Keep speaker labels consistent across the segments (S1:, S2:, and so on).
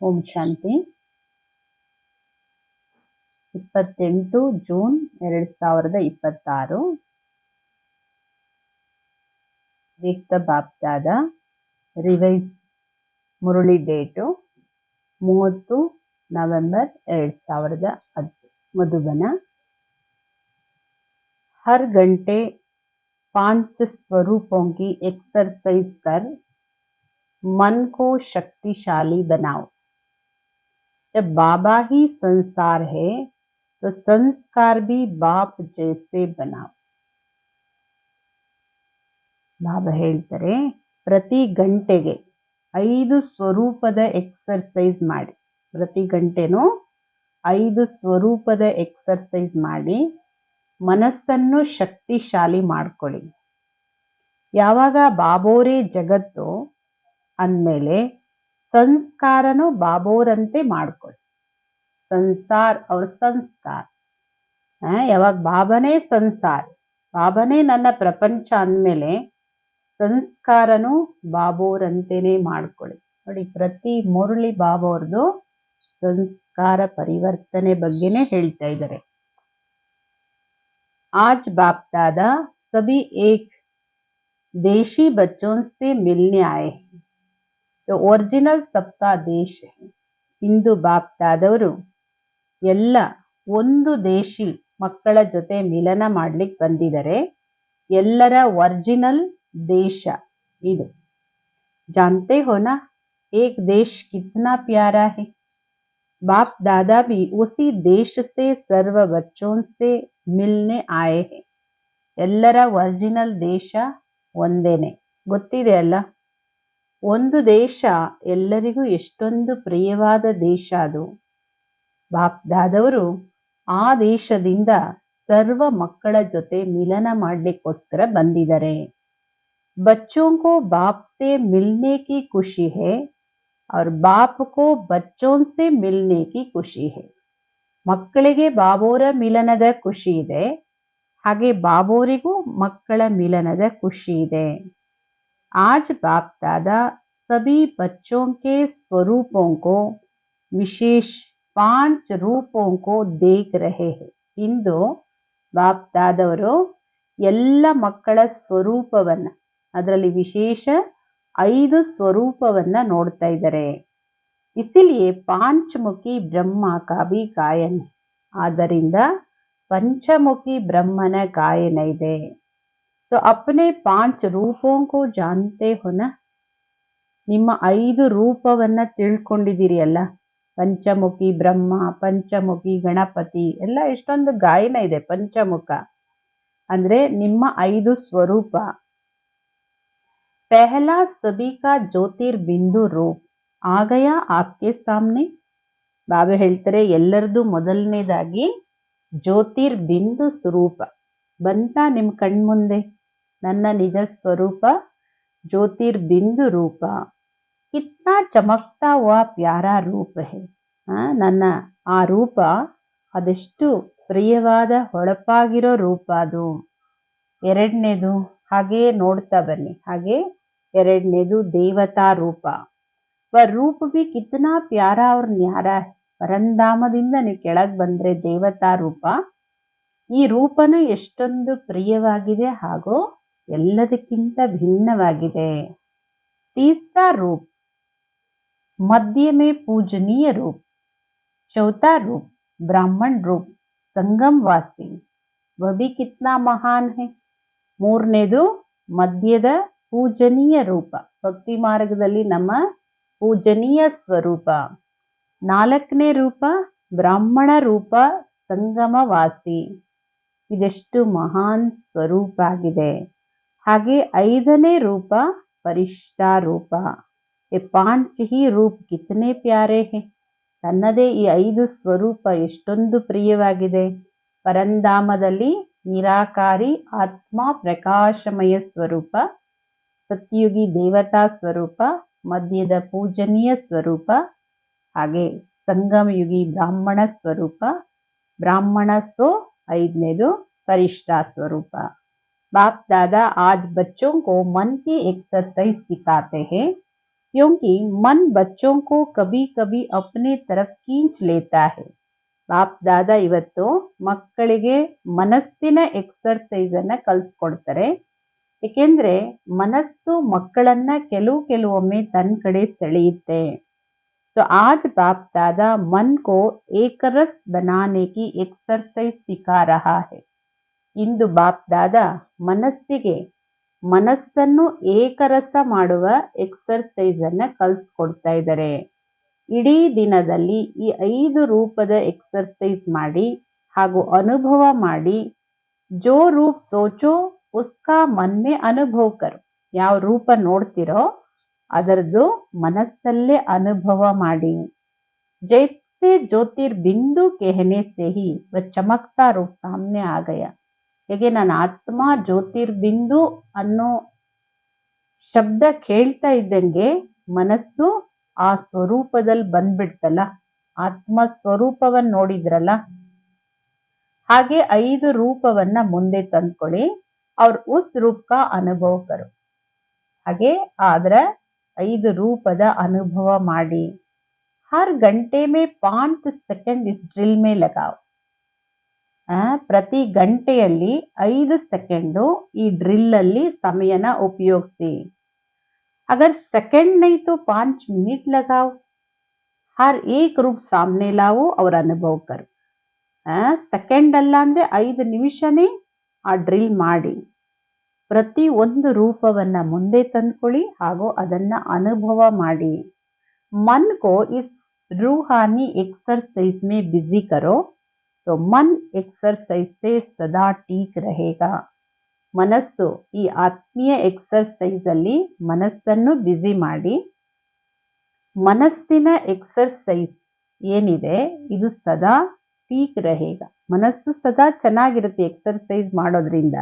S1: ಓಂ ಶಾಂತಿ 28 June 2026 ವ್ಯಕ್ತ BapDada revise Murali date 30 नवंबर 2010 मधुबन। हर घंटे 5 स्वरूपों की एक्सरसाइज कर मन को शक्तिशाली बनाओ। जब बाबा ही संसार है तो संस्कार भी बाप जैसे बनाओ। ಬಾಬಾ ಹೇಳ್ತಾರೆ, ಪ್ರತಿ ಗಂಟೆಗೆ 5 ಸ್ವರೂಪದ ಎಕ್ಸರ್ಸೈಸ್ ಮಾಡಿ. ಪ್ರತಿ ಗಂಟೆನೂ 5 ಸ್ವರೂಪದ ಎಕ್ಸರ್ಸೈಸ್ ಮಾಡಿ ಮನಸ್ಸನ್ನು ಶಕ್ತಿಶಾಲಿ ಮಾಡ್ಕೊಳ್ಳಿ. ಯಾವಾಗ ಬಾಬೋರೇ ಜಗತ್ತು ಅಂದಮೇಲೆ ಸಂಸ್ಕಾರನು ಬಾಬೋರಂತೆ ಮಾಡ್ಕೊಳ್ಳಿ. ಸಂಸಾರ ಅವ್ರ ಸಂಸ್ಕಾರ, ಯಾವಾಗ ಬಾಬನೇ ಸಂಸಾರ, ಬಾಬನೇ ನನ್ನ ಪ್ರಪಂಚ ಅಂದಮೇಲೆ ಸಂಸ್ಕಾರನು ಬಾಬೋರಂತೆನೇ ಮಾಡ್ಕೊಳ್ಳಿ. ನೋಡಿ, ಪ್ರತಿ ಮುರಳಿ ಬಾಬೋರ್ದು ಸಂಸ್ಕಾರ ಪರಿವರ್ತನೆ ಬಗ್ಗೆನೇ ಹೇಳ್ತಾ ಇದ್ದಾರೆ. आज बाप दादा सभी एक देशी बच्चों से मिलने आए हैं, तो ओरिजिनल सबका देश है. ಇಂದು ಬಾಪ್ ದಾದವರು ಎಲ್ಲ ಒಂದು ದೇಶಿ ಮಕ್ಕಳ ಜೊತೆ ಮಿಲನ ಮಾಡ್ಲಿಕ್ಕೆ ಬಂದಿದ್ದಾರೆ. ಎಲ್ಲರ ಒರಿಜಿನಲ್ ದೇಶ ಇದು. जानते हो ना, एक देश कितना प्यारा है. बाप दादा भी उसी देश से सर्व बच्चों से मिलने आए हैं. ಎಲ್ಲರ ಒರಿಜಿನಲ್ ದೇಶ ಒಂದೇನೆ, ಗೊತ್ತಿದೆ ಅಲ್ಲ. ಒಂದು ದೇಶ ಎಲ್ಲರಿಗೂ ಎಷ್ಟೊಂದು ಪ್ರಿಯವಾದ ದೇಶ ಅದು. ಬಾಪ್ ದಾದವರು ಆ ದೇಶದಿಂದ ಸರ್ವ ಮಕ್ಕಳ ಜೊತೆ ಮಿಲನ ಮಾಡ್ಲಿಕ್ಕೋಸ್ಕರ ಬಂದಿದ್ದಾರೆ. बच्चों को बाप से मिलने की खुशी है और बाप को बच्चों से मिलने की खुशी है. ಮಕ್ಕಳಿಗೆ ಬಾಬೋರ ಮಿಲನದ ಖುಷಿ ಇದೆ, ಹಾಗೆ ಬಾಬೋರಿಗೂ ಮಕ್ಕಳ ಮಿಲನದ ಖುಷಿ ಇದೆ. आज बाप दादा सभी बच्चों के स्वरूपों को विशेष 5 रूपों को देख रहे हैं. ಇಂದು ಬಾಪ್ ದಾದವರು ಎಲ್ಲ ಮಕ್ಕಳ ಸ್ವರೂಪವನ್ನ, ಅದರಲ್ಲಿ ವಿಶೇಷ 5 ಸ್ವರೂಪವನ್ನ ನೋಡ್ತಾ ಇದ್ದಾರೆ. ಇಸಿಲಿಯೇ ಪಾಂಚಮುಖಿ ಬ್ರಹ್ಮ ಕಾ ಭಿ ಗಾಯನ, ಆದ್ದರಿಂದ ಪಂಚಮುಖಿ ಬ್ರಹ್ಮನ ಗಾಯನ ಇದೆ. तो अपने 5 ರೂಪೋं को जानते हो ना, ನಿಮ್ಮ 5 ರೂಪವನ್ನ ತಿಳ್ಕೊಂಡಿದ್ದೀರಿ ಅಲ್ಲ. ಪಂಚಮುಖಿ ಬ್ರಹ್ಮ, ಪಂಚಮುಖಿ ಗಣಪತಿ ಎಲ್ಲ ಎಷ್ಟೊಂದು ಗಾಯನ ಇದೆ. ಪಂಚಮುಖ ಅಂದ್ರೆ ನಿಮ್ಮ 5 ಸ್ವರೂಪ. पहला सभी का ज्योतिर्बिंदु रूप आ गया आपके सामने. ಬಾಬಾ ಹೇಳ್ತಾರೆ, ಎಲ್ಲರದು ಮೊದಲನೇದಾಗಿ ಜ್ಯೋತಿರ್ಬಿಂದು ಸ್ವರೂಪ ಬಂತ ನಿಮ್ ಕಣ್ಮುಂದೆ. ನನ್ನ ನಿಜ ಸ್ವರೂಪ ಜ್ಯೋತಿರ್ಬಿಂದು ರೂಪ. ಕಿತ್ನಾ ಚಮಕ್ತಾ ಹುವಾ ಪ್ಯಾರಾ ರೂಪ ಹೇ. ನನ್ನ ಆ ರೂಪ ಅದೆಷ್ಟು ಪ್ರಿಯವಾದ ಹೊಳಪಾಗಿರೋ ರೂಪ ಅದು. ಎರಡನೇದು ಹಾಗೆ ನೋಡ್ತಾ ಬನ್ನಿ. ಹಾಗೆ ಎರಡನೇದು ದೇವತಾ ರೂಪ. ರೂಪ ಬಿ ಕಿತ್ನಾ ಪ್ಯಾರಾ ಅವ್ರ ನ್ಯಾರಾ. ಪರಂಧಾಮದಿಂದ ನೀವು ಕೆಳಗ್ ಬಂದ್ರೆ ದೇವತಾ ರೂಪ. ಈ ರೂಪನು ಎಷ್ಟೊಂದು ಪ್ರಿಯವಾಗಿದೆ ಹಾಗೂ ಎಲ್ಲದಕ್ಕಿಂತ ಭಿನ್ನವಾಗಿದೆ. ತೀಸರಾ ರೂಪ ಮಧ್ಯ ಮೇ ಪೂಜನೀಯ ರೂಪ. ಚೌಥಾ ರೂಪ ಬ್ರಾಹ್ಮಣ ರೂಪ ಸಂಗಮ್ ವಾಸಿ, ವಹ ಭಿ ಕಿತ್ನಾ ಮಹಾನ್ ಹೈ. ಮೂರನೇದು ಮಧ್ಯದ ಪೂಜನೀಯ ರೂಪ, ಭಕ್ತಿ ಮಾರ್ಗದಲ್ಲಿ ನಮ್ಮ ಪೂಜನೀಯ ಸ್ವರೂಪ. 4ನೇ ರೂಪ ಬ್ರಾಹ್ಮಣ ರೂಪ ಸಂಗಮವಾಸಿ, ಇದೆಷ್ಟು ಮಹಾನ್ ಸ್ವರೂಪ ಆಗಿದೆ. ಹಾಗೆ 5ನೇ ರೂಪ ಪರಿಷ್ಠಾ ರೂಪ. ये 5 ही ರೂಪ ಕಿತನೆ ಪ್ಯಾರೆ ಹೇ. ತನ್ನದೇ ಈ 5 ಸ್ವರೂಪ ಎಷ್ಟೊಂದು ಪ್ರಿಯವಾಗಿದೆ. ಪರಂಧಾಮದಲ್ಲಿ ನಿರಾಕಾರಿ ಆತ್ಮ ಪ್ರಕಾಶಮಯ ಸ್ವರೂಪ, ಸತ್ಯುಗಿ ದೇವತಾ ಸ್ವರೂಪ, ಮಧ್ಯದ ಪೂಜನೀಯ ಸ್ವರೂಪ, ಹಾಗೆ ಸಂಗಮಯುಗಿ ಬ್ರಾಹ್ಮಣ ಸ್ವರೂಪ. ಬ್ರಾಹ್ಮಣ ಸೋ 5ನೇದು ಪರಿಷ್ಠಾ ಸ್ವರೂಪ. बाप दादा आज बच्चों को मन की एक्सरसाइज सिखाते हैं. क्योंकि मन बच्चों को कभी कभी अपने तरफ खींच लेता है. ಬಾಪ್ ದಾದಾ ಇವತ್ತು ಮಕ್ಕಳಿಗೆ ಮನಸ್ಸಿನ ಎಕ್ಸರ್ಸೈಸ್ ಅನ್ನ ಕಲಿಸ್ಕೊಡ್ತಾರೆ. ಏಕೆಂದ್ರೆ ಮನಸ್ಸು ಮಕ್ಕಳನ್ನ ಕೆಲವೊಮ್ಮೆ ತನ್ನ ಕಡೆ ಸೆಳೆಯುತ್ತೆ. तो आज बाप दादा मन को एकरस बनाने की एक्सरसाइज सिखा रहा है. ಇಂದು ಬಾಪ್ ದಾದಾ ಮನಸ್ಸಿಗೆ ಮನಸ್ಸನ್ನು ಏಕರಸ ಮಾಡುವ ಎಕ್ಸರ್ಸೈಸ್ ಅನ್ನ ಕಲಿಸ್ಕೊಡ್ತಾ ಇದ್ದಾರೆ. ಇಡೀ ದಿನದಲ್ಲಿ ಈ 5 ರೂಪದ ಎಕ್ಸರ್ಸೈಸ್ ಮಾಡಿ ಹಾಗೂ ಅನುಭವ ಮಾಡಿ. ಜೋ ರೂಪ್ ಸೋಚೋ ಉಸ್ಕಾ ಮನ್ ಮೇ ಅನುಭವ ಕರೋ. ಯಾವ ರೂಪ ನೋಡ್ತಿರೋ ಅದರದ್ದು ಮನಸ್ಸಲ್ಲೇ ಅನುಭವ ಮಾಡಿ. ಜೈಸೆ ಜ್ಯೋತಿರ್ಬಿಂದು कहने से ही वह चमकता रूप सामने आ गया. ಹೇಗೆ ನನ್ನ ಆತ್ಮ ಜ್ಯೋತಿರ್ಬಿಂದು ಅನ್ನೋ ಶಬ್ದ ಕೇಳ್ತಾ ಇದ್ದಂಗೆ ಮನಸ್ಸು ಆ ಸ್ವರೂಪದಲ್ಲಿ ಬಂದ್ಬಿಡ್ತಲ್ಲ. ಆತ್ಮ ಸ್ವರೂಪವನ್ನ ನೋಡಿದ್ರಲ್ಲ, ಹಾಗೆ 5 ರೂಪವನ್ನ ಮುಂದೆ ತಂದ್ಕೊಳ್ಳಿ. ಅವ್ರ ಉಸ್ ರೂಪ ಕಾ ಅನುಭವ ಕರೋ. ಹಾಗೆ ಅದರ 5 ರೂಪದ ಅನುಭವ ಮಾಡಿ. ಹರ್ ಗಂಟೆ ಮೇ 5 ಸೆಕೆಂಡ್ ಇಸ್ ಡ್ರಿಲ್ ಮೇ ಲಗಾವ್. ಪ್ರತಿ ಗಂಟೆಯಲ್ಲಿ 5 ಸೆಕೆಂಡು ಈ ಡ್ರಿಲ್ ಅಲ್ಲಿ ಸಮಯನ ಉಪಯೋಗಿಸಿ. अगर सेकंड नहीं तो 5 मिनट लगाओ. हर एक रूप सामने लाओ और अनुभव करो. ಸೆಕೆಂಡ್ ಅಲ್ಲ ಅಂದ್ರೆ 5 ನಿಮಿಷನೇ ಆ ಡ್ರಿಲ್ ಮಾಡಿ. ಪ್ರತಿ ಒಂದು ರೂಪವನ್ನ ಮುಂದೆ ತಂದ್ಕೊಳ್ಳಿ ಹಾಗೂ ಅದನ್ನ ಅನುಭವ ಮಾಡಿ. मन को इस रूहानी एक्सरसाइज में बिजी करो तो मन एक्सरसाइज से सदा ठीक रहेगा. ಮನಸ್ಸು ಈ ಆತ್ಮೀಯ ಎಕ್ಸರ್ಸೈಸ್ ಅಲ್ಲಿ ಮನಸ್ಸನ್ನು ಬ್ಯುಸಿ ಮಾಡಿ. ಮನಸ್ಸಿನ ಎಕ್ಸರ್ಸೈಸ್ ಏನಿದೆ ಇದು ಸದಾ ठीक रहेगा. ಮನಸ್ಸು ಸದಾ ಚೆನ್ನಾಗಿರುತ್ತೆ ಎಕ್ಸರ್ಸೈಸ್ ಮಾಡೋದ್ರಿಂದ.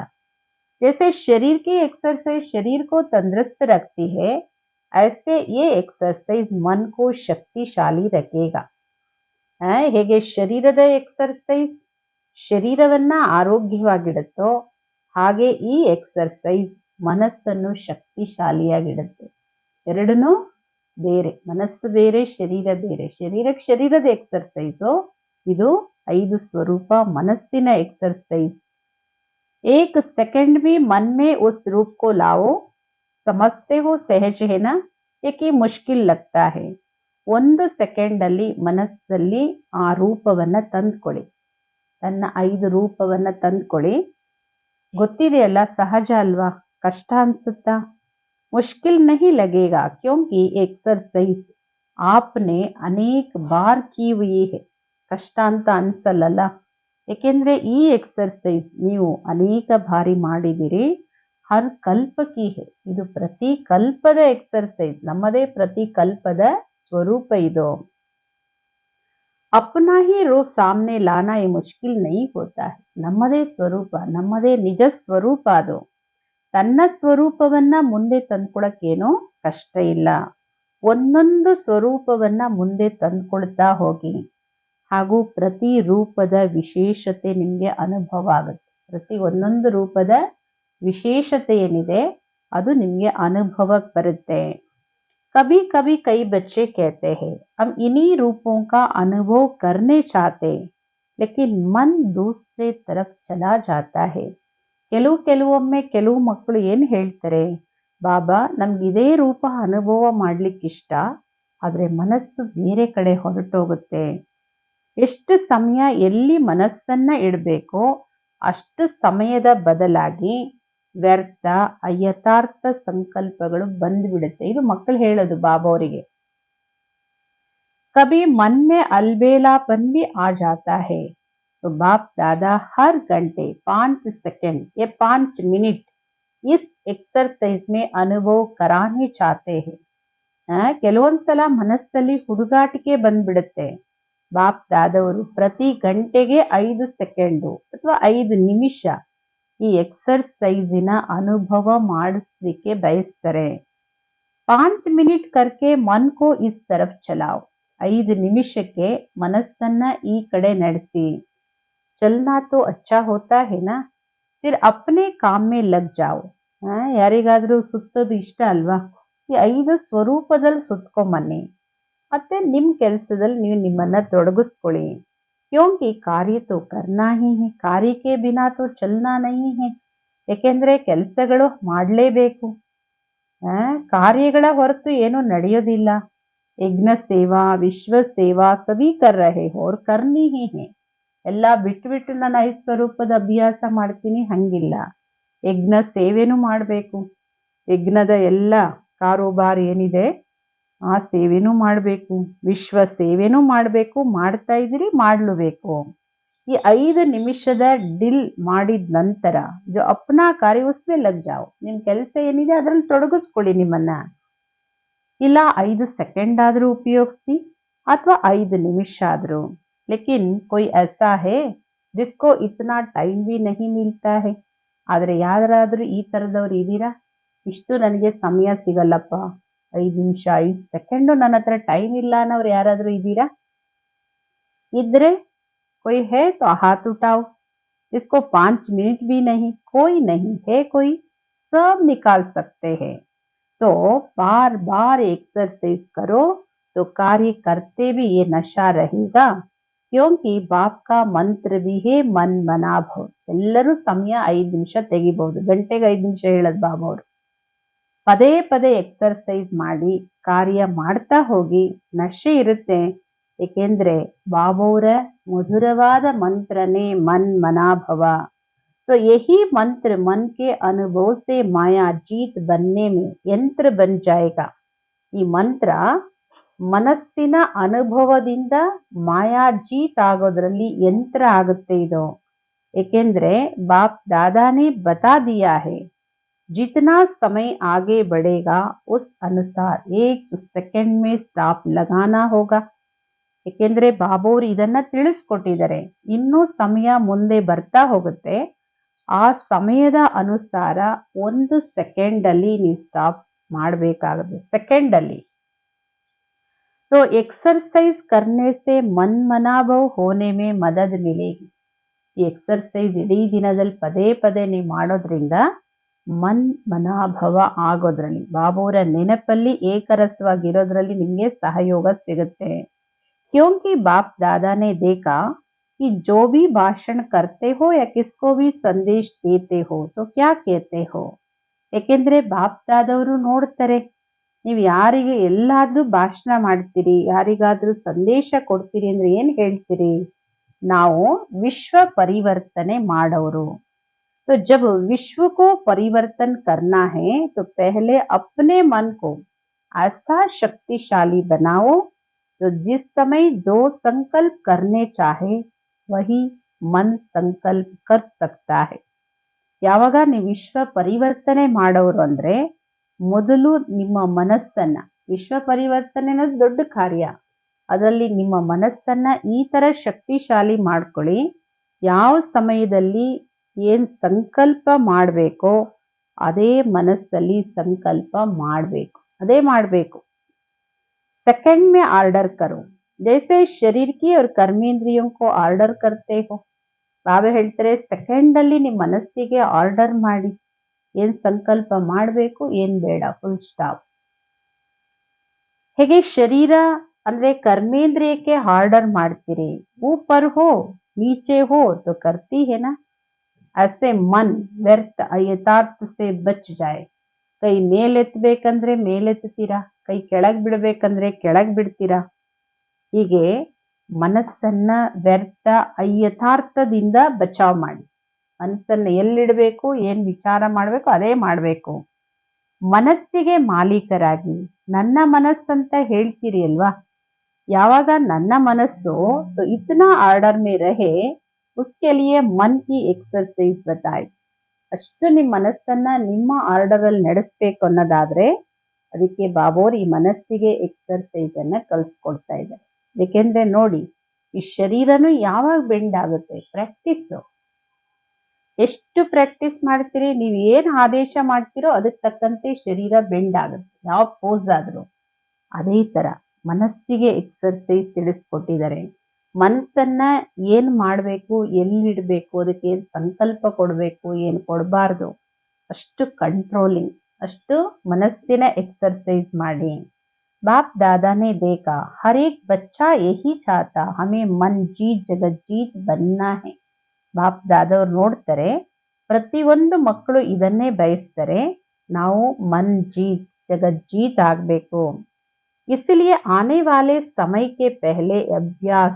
S1: जैसे शरीर की एक्सरसाइज शरीर को तंदुरुस्त रखती है, ऐसे ये एक्सरसाइज मन को शक्तिशाली रखेगा. ಹೇಗೆ ಶರೀರದ ಎಕ್ಸರ್ಸೈಸ್ ಶರೀರವನ್ನ ಆರೋಗ್ಯವಾಗಿಡುತ್ತೋ ಹಾಗೆ ಈ ಎಕ್ಸರ್ಸೈಸ್ ಮನಸ್ಸನ್ನು ಶಕ್ತಿಶಾಲಿಯಾಗಿಡುತ್ತೆ. ಎರಡನ್ನೂ ಬೇರೆ, ಮನಸ್ಸು ಬೇರೆ ಶರೀರ ಬೇರೆ. ಶರೀರಕ್ಕೆ ಶರೀರದ ಎಕ್ಸರ್ಸೈಸು, ಇದು 5 ಸ್ವರೂಪ ಮನಸ್ಸಿನ एक्सरसाइज. एक सेकंड भी मन में उस रूप को लाओ. समझते हो सहज है ना, ಏಕೆ ಮುಷ್ಕಿಲ್ लगता है. 1 ಸೆಕೆಂಡ್ ಅಲ್ಲಿ ಮನಸ್ಸಲ್ಲಿ ಆ ರೂಪವನ್ನ ತಂದ್ಕೊಳ್ಳಿ. ತನ್ನ 5 ರೂಪವನ್ನ ತಂದ್ಕೊಳ್ಳಿ. ಗೊತ್ತಿದೆಯಲ್ಲ, ಸಹಜ ಅಲ್ವಾ, ಕಷ್ಟ ಅನ್ಸುತ್ತಾ? मुश्किल नहीं लगेगा क्योंकि एक्सरसाइज आपने अनेक बार की हुई है. ಕಷ್ಟ ಅಂತ ಅನ್ಸಲ್ಲ, ಏಕೆಂದ್ರೆ ಈ ಎಕ್ಸರ್ಸೈಸ್ ನೀವು ಅನೇಕ ಬಾರಿ ಮಾಡಿದಿರಿ. ಹರ್ ಕಲ್ಪ ಕಿ ಹೇ, ಇದು ಪ್ರತಿ ಕಲ್ಪದ ಎಕ್ಸರ್ಸೈಸ್, ನಮ್ಮದೇ ಪ್ರತಿ ಕಲ್ಪದ ಸ್ವರೂಪ ಇದು. अपना ही रूप सामने लाना ये मुश्किल नहीं होता है. ನಮ್ಮದೇ ಸ್ವರೂಪ, ನಮ್ಮದೇ ನಿಜ ಸ್ವರೂಪ ಅದು. ತನ್ನ ಸ್ವರೂಪವನ್ನ ಮುಂದೆ ತಂದ್ಕೊಳಕ್ಕೇನೋ ಕಷ್ಟ ಇಲ್ಲ. ಒಂದೊಂದು ಸ್ವರೂಪವನ್ನ ಮುಂದೆ ತಂದ್ಕೊಳ್ತಾ ಹೋಗಿ ಹಾಗೂ ಪ್ರತಿ ರೂಪದ ವಿಶೇಷತೆ ನಿಮಗೆ ಅನುಭವ ಆಗುತ್ತೆ. ಪ್ರತಿ ಒಂದೊಂದು ರೂಪದ ವಿಶೇಷತೆ ಏನಿದೆ ಅದು ನಿಮಗೆ ಅನುಭವಕ್ಕೆ ಬರುತ್ತೆ. कभी कभी कई बच्चे कहते हैं हम इन्हीं रूपों का अनुभव करने चाहते हैं लेकिन मन दूसरे तरफ चला जाता है. ಕೆಲವೊಮ್ಮೆ ಕೆಲವು ಮಕ್ಕಳು ಏನು ಹೇಳ್ತಾರೆ, ಬಾಬಾ ನಮ್ಗೆ ಇದೇ ರೂಪ ಅನುಭವ ಮಾಡ್ಲಿಕ್ಕೆ ಇಷ್ಟ, ಆದ್ರೆ ಮನಸ್ಸು ಬೇರೆ ಕಡೆ ಹೊರಟೋಗುತ್ತೆ. ಎಷ್ಟು ಸಮಯ ಎಲ್ಲಿ ಮನಸ್ಸನ್ನ ಇಡಬೇಕೋ ಅಷ್ಟು ಸಮಯದ ಬದಲಾಗಿ ವ್ಯರ್ಥ ಅಯಥಾರ್ಥ ಸಂಕಲ್ಪಗಳು ಬಂದ್ಬಿಡುತ್ತೆ. ಇದು ಮಕ್ಕಳು ಹೇಳೋದು ಬಾಬಾ ಅವರಿಗೆ. ಕಭಿ ಮನ್ ಮೇ ಅಲ್ಬೇಲಾಪನ್ ಭಿ ಆ ಜಾತಾ ಹೈ. तो बाप दादा हर घंटे 5 सेकंड या 5 मिनट इस एक्सरसाइज में अनुभव कराने चाहते हैं. ಕೆಲವೊಂದ್ಸಲ ಮನಸ್ಸಲ್ಲಿ ಹುಡುಗಾಟಿಕೆ ಬಂದ್ಬಿಡುತ್ತೆ. ಬಾಪ್ ದಾದವರು ಪ್ರತಿ ಗಂಟೆಗೆ 5 ಸೆಕೆಂಡು ಅಥವಾ 5 ನಿಮಿಷ ಈ ಎಕ್ಸರ್ಸೈಸಿನ ಅನುಭವ ಮಾಡಿಸ್ಲಿಕ್ಕೆ ಬಯಸ್ತಾರೆ. 5 ಮಿನಿಟ್ ಕರ್ಕೆ ಮನ್ ಕೋ ಇಸ್ ತರಫ್ ಚಲಾವ್. 5 ನಿಮಿಷಕ್ಕೆ ಮನಸ್ಸನ್ನ ಈ ಕಡೆ ನಡೆಸಿ. चलना तो अच्छा होता है ना, फिर अपने काम में लग जाओ. ಯಾರಿಗಾದ್ರೂ ಸುತ್ತೋದು ಇಷ್ಟ ಅಲ್ವಾ, ಈ 5 ಸ್ವರೂಪದಲ್ಲಿ ಸುತ್ಕೊಂಬನ್ನಿ. ಮತ್ತೆ ನಿಮ್ ಕೆಲ್ಸದಲ್ಲಿ ನೀವು ನಿಮ್ಮನ್ನ ತೊಡಗಿಸ್ಕೊಳ್ಳಿ. ಕ್ಯೋಂಕಿ ಕಾರ್ಯ ತೋ ಕರ್ನಾ ಹಿ ಹೈ, ಕಾರ್ಯ ಕೆ ಬಿನಾ ತೋ ಚಲ್ನಾ ನಹೀ ಹೈ. ಯಾಕೆಂದ್ರೆ ಕೆಲ್ಸಗಳು ಮಾಡ್ಲೇಬೇಕು. ಕಾರ್ಯಗಳ ಹೊರತು ಏನು ನಡೆಯೋದಿಲ್ಲ. ಯಜ್ಞ ಸೇವಾ, ವಿಶ್ವ ಸೇವಾ ಸಭಿ ಕರ್ ರಹೆ ಹೋ ಔರ್ ಕರ್ನಿ ಹಿ ಹೈ. ಎಲ್ಲ ಬಿಟ್ಟು ನಾನು 5 ಸ್ವರೂಪದ ಅಭ್ಯಾಸ ಮಾಡ್ತೀನಿ ಹಂಗಿಲ್ಲ. ಯಜ್ಞ ಸೇವೆನೂ ಮಾಡಬೇಕು. ಯಜ್ಞದ ಎಲ್ಲ ಕಾರೋಬಾರ್ ಏನಿದೆ ಆ ಸೇವೆನೂ ಮಾಡಬೇಕು. ವಿಶ್ವ ಸೇವೆನೂ ಮಾಡಬೇಕು. ಮಾಡ್ತಾ ಇದ್ದೀರಿ, ಮಾಡ್ಲೂಬೇಕು. ಈ 5 ನಿಮಿಷದ ಡಿಲ್ ಮಾಡಿದ ನಂತರ ಜೋ ಅಪ್ನಾ ಕಾರ್ಯ ಉಸ್ಮೆ ಲಗ್ ಜಾओ. ನಿಮ್ ಕೆಲಸ ಏನಿದೆ ಅದ್ರಲ್ಲಿ ತೊಡಗಿಸ್ಕೊಳ್ಳಿ ನಿಮ್ಮನ್ನ. ಇಲ್ಲ 5 ಸೆಕೆಂಡ್ ಆದ್ರೂ ಉಪಯೋಗಿಸಿ ಅಥವಾ 5 ನಿಮಿಷ ಆದ್ರೂ. ಲೇಕಿನ್ ಕೊಯ್ ಐಸಾ ಹೇ ಜಿಸ್ಕೋ ಇತ್ನಾ ಟೈಮ್ ಭಿ ನಹಿ ಮಿಲ್ತಾ ಹೈ. ಆದ್ರೆ ಯಾರಾದ್ರೂ ಈ ತರದವ್ರು ಇದೀರಾ, ಇಷ್ಟು ನನಗೆ ಸಮಯ ಸಿಗಲ್ಲಪ್ಪ, 5 ನಿಮಿಷ 5 ಸೆಕೆಂಡು ನನ್ನ ಹತ್ರ ಟೈಮ್ ಇಲ್ಲ ಅನ್ನೋರು ಯಾರಾದ್ರೂ ಇದೀರಾ? ಇದ್ರೆ कोई है तो हाथ उठाओ. इसको 5 मिनट भी नहीं, कोई नहीं है कोई, सब निकाल सकते हैं. तो बार बार एक्सरसाइज करो तो कार्य करते भी ये नशा रहेगा. क्योंकि बाप का मंत्र भी है मन मना भव. ಎಲ್ಲರೂ ಸಮಯ 5 ನಿಮಿಷ ತೆಗಿಬಹುದು. ಗಂಟೆಗೆ 5 ನಿಮಿಷ ಹೇಳದ್ ಬಾಬಾ ಅವರು. ಪದೇ ಪದೇ ಎಕ್ಸರ್ಸೈಸ್ ಮಾಡಿ ಕಾರ್ಯ ಮಾಡ್ತಾ ಹೋಗಿ. ನಶೆ ಇರುತ್ತೆ. ಏಕೆಂದ್ರೆ ಬಾಬಾವರ ಮಧುರವಾದ ಮಂತ್ರನೇ ಮನ್ ಮನಾಭವ. तो यही मंत्र मन के अनुभव से माया जीत बनने में यंत्र बन जाएगा. ಈ ಮಂತ್ರ ಮನಸ್ಸಿನ ಅನುಭವದಿಂದ ಮಾಯಾ ಜೀತ್ ಆಗೋದ್ರಲ್ಲಿ ಯಂತ್ರ ಆಗುತ್ತೆ ಇದು. ಏಕೆಂದ್ರೆ ಬಾಪ್ ದಾದಾನೇ ಬತಾ ದಿಯಾ ಹೈ, जितना समय आगे बढ़ेगा उस अनुसार 1 सेकंड में स्टॉप लगाना होगा. ಏಕೆಂದ್ರೆ ಬಾಬೋರು ಇದನ್ನ ತಿಳಿಸ್ಕೊಟ್ಟಿದ್ದಾರೆ. ಇನ್ನೂ ಸಮಯ ಮುಂದೆ ಬರ್ತಾ ಹೋಗುತ್ತೆ. ಆ ಸಮಯದ ಅನುಸಾರ 1 ಸೆಕೆಂಡ್ ಅಲ್ಲಿ ನೀವು ಸ್ಟಾಪ್ ಮಾಡಬೇಕಾಗುತ್ತೆ. ಸೆಕೆಂಡ್ ಅಲ್ಲಿ. तो एक्सरसाइज करने से मन मनाभव होने में मदद मिलेगी. ಈ ಎಕ್ಸರ್ಸೈಸ್ ಇಡೀ ದಿನದಲ್ಲಿ ಪದೇ ಪದೇ ನೀವು ಮಾಡೋದ್ರಿಂದ ಮನ್ ಮನಾಭವ ಆಗೋದ್ರಲ್ಲಿ, ಬಾಬೋರ ನೆನಪಲ್ಲಿ ಏಕರಸವಾಗಿರೋದ್ರಲ್ಲಿ ನಿಮ್ಗೆ ಸಹಯೋಗ ಸಿಗುತ್ತೆ. क्योंकि बाप दादा ने देखा कि जो भी भाषण करते हो या किसको भी संदेश देते हो तो क्या कहते हो. ಏಕೆಂದ್ರೆ ಬಾಪ್ ದಾದವರು ನೋಡ್ತಾರೆ, ನೀವು ಯಾರಿಗೆ ಎಲ್ಲಾದ್ರೂ ಭಾಷಣ ಮಾಡ್ತೀರಿ, ಯಾರಿಗಾದ್ರೂ ಸಂದೇಶ ಕೊಡ್ತೀರಿ ಅಂದ್ರೆ ಏನ್ ಹೇಳ್ತೀರಿ? ನಾವು ವಿಶ್ವ ಪರಿವರ್ತನೆ ಮಾಡೋರು. तो जब विश्व को परिवर्तन करना है तो पहले अपने मन को ऐसा शक्तिशाली बनाओ. तो जिस समय 2 संकल्प करने चाहे वही मन संकल्प कर सकता है. ಯಾವಾಗ ನೀವು ವಿಶ್ವ ಪರಿವರ್ತನೆ ಮಾಡೋರು ಅಂದ್ರೆ ಮೊದಲು ನಿಮ್ಮ ಮನಸ್ಸನ್ನ, ವಿಶ್ವ ಪರಿವರ್ತನೆ ಅನ್ನೋದು ದೊಡ್ಡ ಕಾರ್ಯ, ಅದರಲ್ಲಿ ನಿಮ್ಮ ಮನಸ್ಸನ್ನ ಈ ತರ ಶಕ್ತಿಶಾಲಿ ಮಾಡ್ಕೊಳ್ಳಿ. ಯಾವ ಸಮಯದಲ್ಲಿ ಏನ್ ಸಂಕಲ್ಪ ಮಾಡ್ಬೇಕೋ ಅದೇ ಮನಸ್ಸಲ್ಲಿ ಸಂಕಲ್ಪ ಮಾಡ್ಬೇಕು, ಅದೇ ಮಾಡ್ಬೇಕು. सेकंड में ऑर्डर करो, जैसे शरीर की और कर्मेंद्रियों को ऑर्डर करते हो. ಬಾಬಾ ಹೇಳ್ತಾರೆ ಸೆಕೆಂಡ್ ಅಲ್ಲಿ ನಿಮ್ಮ ಮನಸ್ಸಿಗೆ ಆರ್ಡರ್ ಮಾಡಿ, ಏನ್ ಸಂಕಲ್ಪ ಮಾಡ್ಬೇಕು, ಏನ್ ಬೇಡ, ಫುಲ್ ಸ್ಟಾಪ್. ಹೇಗೆ ಶರೀರ ಅಂದ್ರೆ ಕರ್ಮೇಂದ್ರಿಯಕ್ಕೆ ಆರ್ಡರ್ ಮಾಡ್ತೀರಿ, ऊपर हो नीचे हो तो करती है ना. ऐसे मन व्यर्थ यथार्थ से बच जाए. ಕೈ ಮೇಲೆತ್ತಬೇಕಂದ್ರೆ ಮೇಲೆತ್ತೀರಾ, ಕೈ ಕೆಳಗ್ ಬಿಡ್ಬೇಕಂದ್ರೆ ಕೆಳಗ್ ಬಿಡ್ತೀರಾ. ಹೀಗೆ ಮನಸ್ಸನ್ನ ವ್ಯರ್ಥ ಅಯಥಾರ್ಥದಿಂದ ಬಚಾವ್ ಮಾಡಿ. ಮನಸ್ಸನ್ನ ಎಲ್ಲಿಡ್ಬೇಕು, ಏನ್ ವಿಚಾರ ಮಾಡ್ಬೇಕು ಅದೇ ಮಾಡ್ಬೇಕು. ಮನಸ್ಸಿಗೆ ಮಾಲೀಕರಾಗಿ ನನ್ನ ಮನಸ್ಸಂತ ಹೇಳ್ತೀರಿ ಅಲ್ವಾ. ಯಾವಾಗ ನನ್ನ ಮನಸ್ಸು ಇತನಾ ಆರ್ಡರ್ ಮೇ ರಹೆ ಉಸ್ಕೆ ಲಿಯೆ ಮನ್ ಕಿ ಎಕ್ಸರ್ಸೈಸ್ ಬತಾಯಿ. ಅಷ್ಟು ನಿಮ್ಮ ಮನಸ್ಸನ್ನ ನಿಮ್ಮ ಆರ್ಡರ್ ಅಲ್ಲಿ ನಡೆಸ್ಬೇಕು ಅನ್ನೋದಾದ್ರೆ ಅದಕ್ಕೆ ಬಾಬೋರ್ ಈ ಮನಸ್ಸಿಗೆ ಎಕ್ಸರ್ಸೈಸ್ ಅನ್ನ ಕಲ್ಸ್ಕೊಡ್ತಾ ಇದ್ದಾರೆ. ಏಕೆಂದ್ರೆ ನೋಡಿ, ಈ ಶರೀರನು ಯಾವಾಗ ಬೆಂಡ್ ಆಗುತ್ತೆ? ಪ್ರಾಕ್ಟೀಸ್. ಎಷ್ಟು ಪ್ರಾಕ್ಟೀಸ್ ಮಾಡ್ತೀರಿ, ನೀವು ಏನ್ ಆದೇಶ ಮಾಡ್ತೀರೋ ಅದಕ್ಕೆ ತಕ್ಕಂತೆ ಶರೀರ ಬೆಂಡ್ ಆಗುತ್ತೆ. ಯಾವ ಪೋಸ್ ಆದ್ರೂ ಅದೇ ತರ ಮನಸ್ಸಿಗೆ ಎಕ್ಸರ್ಸೈಸ್ ತಿಳಿಸ್ಕೊಟ್ಟಿದ್ದಾರೆ. ಮನಸ್ಸನ್ನ ಏನ್ ಮಾಡ್ಬೇಕು, ಎಲ್ಲಿಡ್ಬೇಕು, ಅದಕ್ಕೆ ಏನ್ ಸಂಕಲ್ಪ ಕೊಡ್ಬೇಕು, ಏನ್ ಕೊಡಬಾರ್ದು, ಅಷ್ಟು ಕಂಟ್ರೋಲಿಂಗ್, ಅಷ್ಟು ಮನಸ್ಸಿನ एक्सरसाइज ಮಾಡಿ. बाप दादा ने देखा हर एक बच्चा यही चाहता हमें मन जीत जगत जीत बनना है. ಬಾಪ್ ದಾದವ್ರು ನೋಡ್ತಾರೆ, ಪ್ರತಿಯೊಂದು ಮಕ್ಕಳು ಇದನ್ನೇ ಬಯಸ್ತಾರೆ, ನಾವು ಮನ್ ಜೀತ್ ಜಗತ್ ಜೀತ್ ಆಗ್ಬೇಕು. इसलिए आने वाले समय के पहले अभ्यास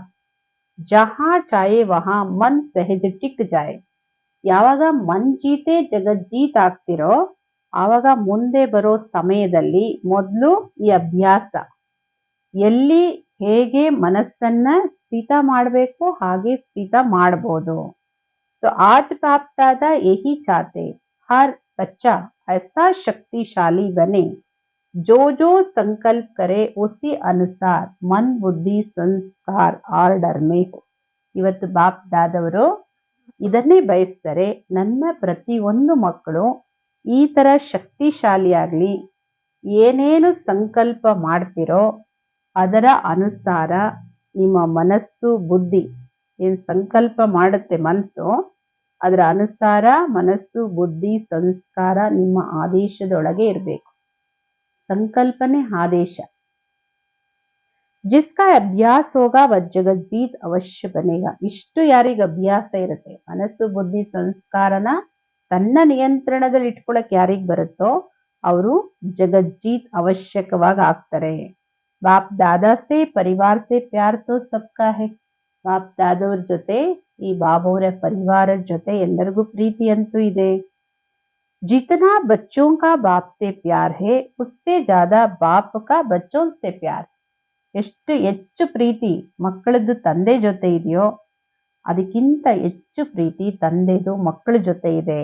S1: जहां चाहे वहां मन सहज टिक जाए. ಯಾವಾಗ ಮನ್ ಜೀತೆ ಜಗತ್ ಜೀತ್ ಆಗ್ತಿರೋ ಆವಾಗ ಮುಂದೆ ಬರೋ ಸಮಯದಲ್ಲಿ ಮೊದಲು ಈ ಅಭ್ಯಾಸ ಎಲ್ಲಿ ಹೇಗೆ ಮನಸ್ಸನ್ನ ಸ್ಥಿತ ಮಾಡಬೇಕು ಹಾಗೆ ಸ್ಥಿತ ಮಾಡಬಹುದು. तो आज बाप दादा यही चाहते हर बच्चा ऐसा शक्तिशाली बने जो जो संकल्प करे उसी अनुसार मन बुद्धि संस्कार आर्डर में हो. ಇವತ್ತು ಬಾಪ್ ದಾದವರು ಇದನ್ನೇ ಬಯಸ್ತಾರೆ, ನನ್ನ ಪ್ರತಿಯೊಂದು ಮಕ್ಕಳು ಈ ತರ ಶಕ್ತಿಶಾಲಿಯಾಗ್ಲಿ, ಏನೇನು ಸಂಕಲ್ಪ ಮಾಡ್ತಿರೋ ಅದರ ಅನುಸಾರ ನಿಮ್ಮ ಮನಸ್ಸು ಬುದ್ಧಿ ಏನ್ ಸಂಕಲ್ಪ ಮಾಡುತ್ತೆ ಮನಸ್ಸು ಅದರ ಅನುಸಾರ ಮನಸ್ಸು ಬುದ್ಧಿ ಸಂಸ್ಕಾರ ನಿಮ್ಮ ಆದೇಶದೊಳಗೆ ಇರಬೇಕು. ಸಂಕಲ್ಪನೆ ಆದೇಶ. जिसका अभ्यास होगा वह जगत जीत अवश्य बनेगा. ಇಷ್ಟು ಯಾರಿಗೆ ಅಭ್ಯಾಸ ಇರುತ್ತೆ, ಮನಸ್ಸು ಬುದ್ಧಿ ಸಂಸ್ಕಾರನ ತನ್ನ ನಿಯಂತ್ರಣದಲ್ಲಿ ಇಟ್ಕೊಳಕ್ ಯಾರಿಗ್ ಬರುತ್ತೋ ಅವರು ಜಗಜ್ಜೀತ್ ಅವಶ್ಯಕವಾಗಿ ಆಗ್ತಾರೆ. ಬಾಪ್ ದಾದಾ ಸೇ ಪರಿವಾರ ಸೇ ಪ್ಯಾರ್ ತೋ ಸಬ್ಕಾ ಹೈ. ಬಾಪ್ ದಾದವ್ರ ಜೊತೆ ಈ ಬಾಬಾವರ ಪರಿವಾರದ ಜೊತೆ ಎಲ್ಲರಿಗೂ ಪ್ರೀತಿ ಅಂತೂ ಇದೆ. जितना बच्चों का बाप से प्यार है उससे ज्यादा बाप का बच्चों से प्यार. ಎಷ್ಟು ಹೆಚ್ಚು ಪ್ರೀತಿ ಮಕ್ಕಳದ್ದು ತಂದೆ ಜೊತೆ ಇದೆಯೋ ಅದಕ್ಕಿಂತ ಹೆಚ್ಚು ಪ್ರೀತಿ ತಂದೆದು ಮಕ್ಕಳ ಜೊತೆ ಇದೆ.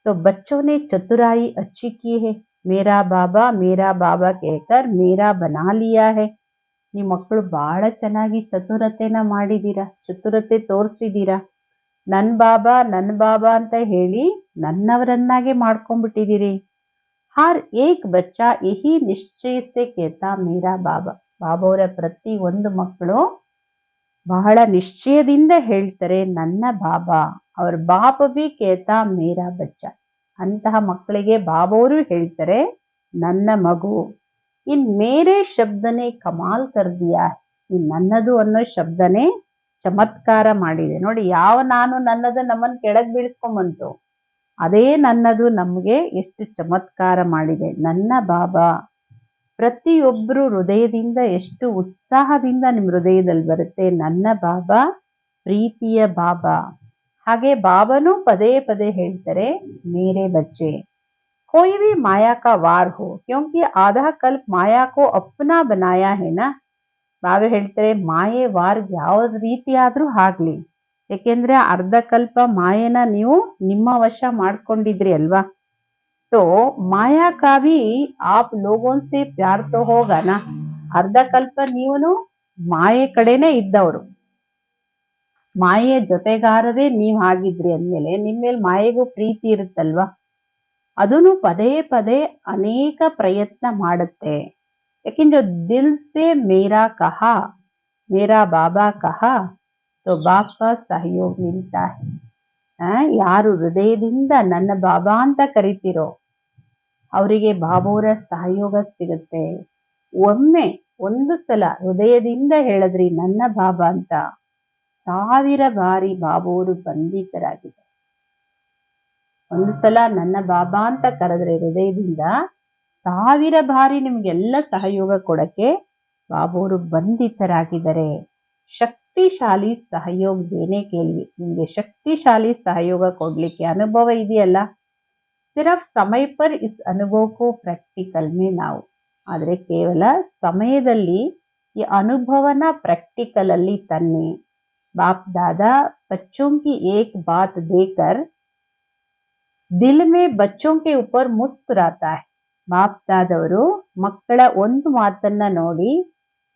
S1: तो बच्चों ने चतुराई अच्छी की है, मेरा बाबा कहकर मेरा बना लिया है. ನಿಮ್ಮ ಮಕ್ಕಳು ಬಹಳ ಚೆನ್ನಾಗಿ ಚತುರತೆನ ಮಾಡಿದೀರಾ, ಚತುರತೆ ತೋರಿಸಿದೀರಾ. ನನ್ ಬಾಬಾ ಅಂತ ಹೇಳಿ ನನ್ನವರನ್ನಾಗೆ ಮಾಡ್ಕೊಂಡ್ಬಿಟ್ಟಿದ್ದೀರಿ. ಹರ್ ಏಕ್ ಬಚ್ಚಾ ಯಹಿ ನಿಶ್ಚಯ ಸೆ ಕೇತಾ ಮೇರಾ ಬಾಬಾ. ಬಾಬಾವರ ಪ್ರತಿ ಒಂದು ಮಕ್ಕಳು ಬಹಳ ನಿಶ್ಚಯದಿಂದ ಹೇಳ್ತಾರೆ ನನ್ನ ಬಾಬಾ. ಅವ್ರ ಬಾಪ ಬಿ ಕೇತಾ ಮೇರಾ ಬಚ್ಚ. ಅಂತಹ ಮಕ್ಕಳಿಗೆ ಬಾಬಾವರು ಹೇಳ್ತಾರೆ ನನ್ನ ಮಗು. ಇನ್ ಮೇರೆ ಶಬ್ದನೆ ಕಮಾಲ್ ಕರ್ದಿಯಾ. ಇನ್ ನನ್ನದು ಅನ್ನೋ ಶಬ್ದನೆ ಚಮತ್ಕಾರ ಮಾಡಿದೆ. ನೋಡಿ, ಯಾವ ನಾನು ನನ್ನದು ನಮ್ಮನ್ನ ಕೆಳಗ್ ಬೀಳಿಸ್ಕೊಂಬಂತು, ಅದೇ ನನ್ನದು ನಮ್ಗೆ ಎಷ್ಟು ಚಮತ್ಕಾರ ಮಾಡಿದೆ. ನನ್ನ ಬಾಬಾ ಪ್ರತಿಯೊಬ್ರು ಹೃದಯದಿಂದ ಎಷ್ಟು ಉತ್ಸಾಹದಿಂದ ನಿಮ್ ಹೃದಯದಲ್ಲಿ ಬರುತ್ತೆ, ನನ್ನ ಬಾಬಾ ಪ್ರೀತಿಯ ಬಾಬಾ. ಹಾಗೆ ಬಾಬಾನು ಪದೇ ಪದೇ ಹೇಳ್ತಾರೆ ಮೇರೆ ಬಚ್ಚೆ कोई भी माया का वार हो क्योंकि आधा कल्प माया को अपना बनाया है ना. ಬಾಬಾ ಹೇಳ್ತಾರೆ ಮಾಯೆ ವಾರ್ ಯಾವ ರೀತಿ ಆದ್ರೂ ಆಗ್ಲಿ, ಯಾಕೆಂದ್ರೆ ಅರ್ಧ ಕಲ್ಪ ಮಾಯೆನ ನೀವು ನಿಮ್ಮ ವಶ ಮಾಡ್ಕೊಂಡಿದ್ರಿ ಅಲ್ವಾ. तो माया का भी आप लोगों से प्यार तो होगा ना. ಅರ್ಧ ಕಲ್ಪ ನೀವನು ಮಾಯೆ ಕಡೆನೆ ಇದ್ದವರು, ಮಾಯೆಯ ಜೊತೆಗಾರರೇ ನೀವ್ ಆಗಿದ್ರಿ ಅಂದ್ಮೇಲೆ ನಿಮ್ಮೇಲೆ ಮಾಯೆಗೂ ಪ್ರೀತಿ ಇರುತ್ತಲ್ವಾ. ಅದನ್ನು ಪದೇ ಪದೇ ಅನೇಕ ಪ್ರಯತ್ನ ಮಾಡುತ್ತೆ. ಯಾಕೆಂದ್ರೆ ದಿಲ್ ಸೆ ಮೇರಾ ಕಹಾ ಮೇರಾ ಬಾಬಾ ಕಹಾ तो बाप का सहयोग मिलता है. ಯಾರು ಹೃದಯದಿಂದ ನನ್ನ ಬಾಬಾ ಅಂತ ಕರಿತೀರೋ ಅವರಿಗೆ ಬಾಬೋರ ಸಹಯೋಗ ಸಿಗುತ್ತೆ. ಒಮ್ಮೆ ಒಂದು ಸಲ ಹೃದಯದಿಂದ ಹೇಳಿದ್ರಿ ನನ್ನ ಬಾಬಾ ಅಂತ, 1000 ಬಾರಿ ಬಾಬೋರು ಬಂಧಿತರಾಗಿದೆ. ಒಂದು ಸಲ ನನ್ನ ಬಾಬಾ ಅಂತ ಕರೆದ್ರೆ ಹೃದಯದಿಂದ 1000 ಬಾರಿ ನಿಮ್ಗೆಲ್ಲ ಸಹಯೋಗ ಕೊಡಕ್ಕೆ ಬಾಬೋರು ಬಂಧಿತರಾಗಿದ್ದಾರೆ. ಶಕ್ತಿಶಾಲಿ ಸಹಯೋಗ ದೇನೆ ಕೇಳಿ, ನಿಮ್ಗೆ ಶಕ್ತಿಶಾಲಿ ಸಹಯೋಗ ಕೊಡ್ಲಿಕ್ಕೆ ಅನುಭವ ಇದೆಯಲ್ಲ. ಸಿರ್ಫ್ ಸಮಯ ಪರ್ ಇಸ್ ಅನುಭವಕ್ಕೂ ಪ್ರಾಕ್ಟಿಕಲ್ ಮೇ ನಾವು. ಆದ್ರೆ ಕೇವಲ ಸಮಯದಲ್ಲಿ ಈ ಅನುಭವನ ಪ್ರಾಕ್ಟಿಕಲ್ ಅಲ್ಲಿ ತನ್ನಿ. ಬಾಪ್ ದಾದಾ ಬಚ್ಚೋಂ ಕಿ ಏಕ್ ಬಾತ್ ದೇಕರ್ ದಿಲ್ ಮೇ ಬಚ್ಚೋಂ ಕೆ ಉಪರ್ ಮುಸ್ಕುರಾತಾ ಹೈ. ಬಾಪ್ ದಾದವರು ಮಕ್ಕಳ ಒಂದು ಮಾತನ್ನ ನೋಡಿ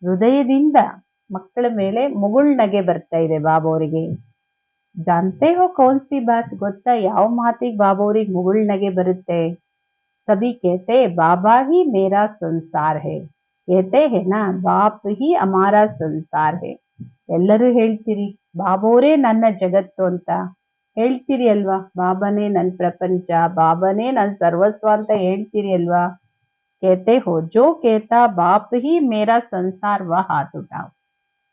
S1: ಹೃದಯದಿಂದ ಮಕ್ಕಳ ಮೇಲೆ ಮುಗುಳ್ನಗೆ ಬರ್ತಾ ಇದೆ ಬಾಬೋರಿಗೆ. ಜಾನ್ತೆ ಹೋ ಕೌನ್ ಸಿ ಬಾತ್, ಗೊತ್ತಾ ಯಾವ ಮಾತಿಗೆ ಬಾಬೋರಿಗೆ ಮುಗುಳ್ನಗೆ ಬರುತ್ತೆ? ಸಭಿ ಕೇತೆ ಬಾಬಾ ಹಿ ಮೇರಾ ಸಂಸಾರ ಹೇ, ಕೇತೆ ಹೇ ನಾ ಬಾಪ್ ಹಿ ಅಮಾರಾ ಸಂಸಾರ ಹೇ. ಎಲ್ಲರೂ ಹೇಳ್ತೀರಿ ಬಾಬೋರೇ ನನ್ನ ಜಗತ್ತು ಅಂತ. ಹೇಳ್ತೀರಿ ಅಲ್ವಾ, ಬಾಬಾನೇ ನನ್ ಪ್ರಪಂಚ, ಬಾಬಾನೇ ನನ್ ಸರ್ವಸ್ವ ಅಂತ ಹೇಳ್ತೀರಿ ಅಲ್ವಾ. कहते हो जो कहता बाप ही मेरा संसार व हाथ उठाओ.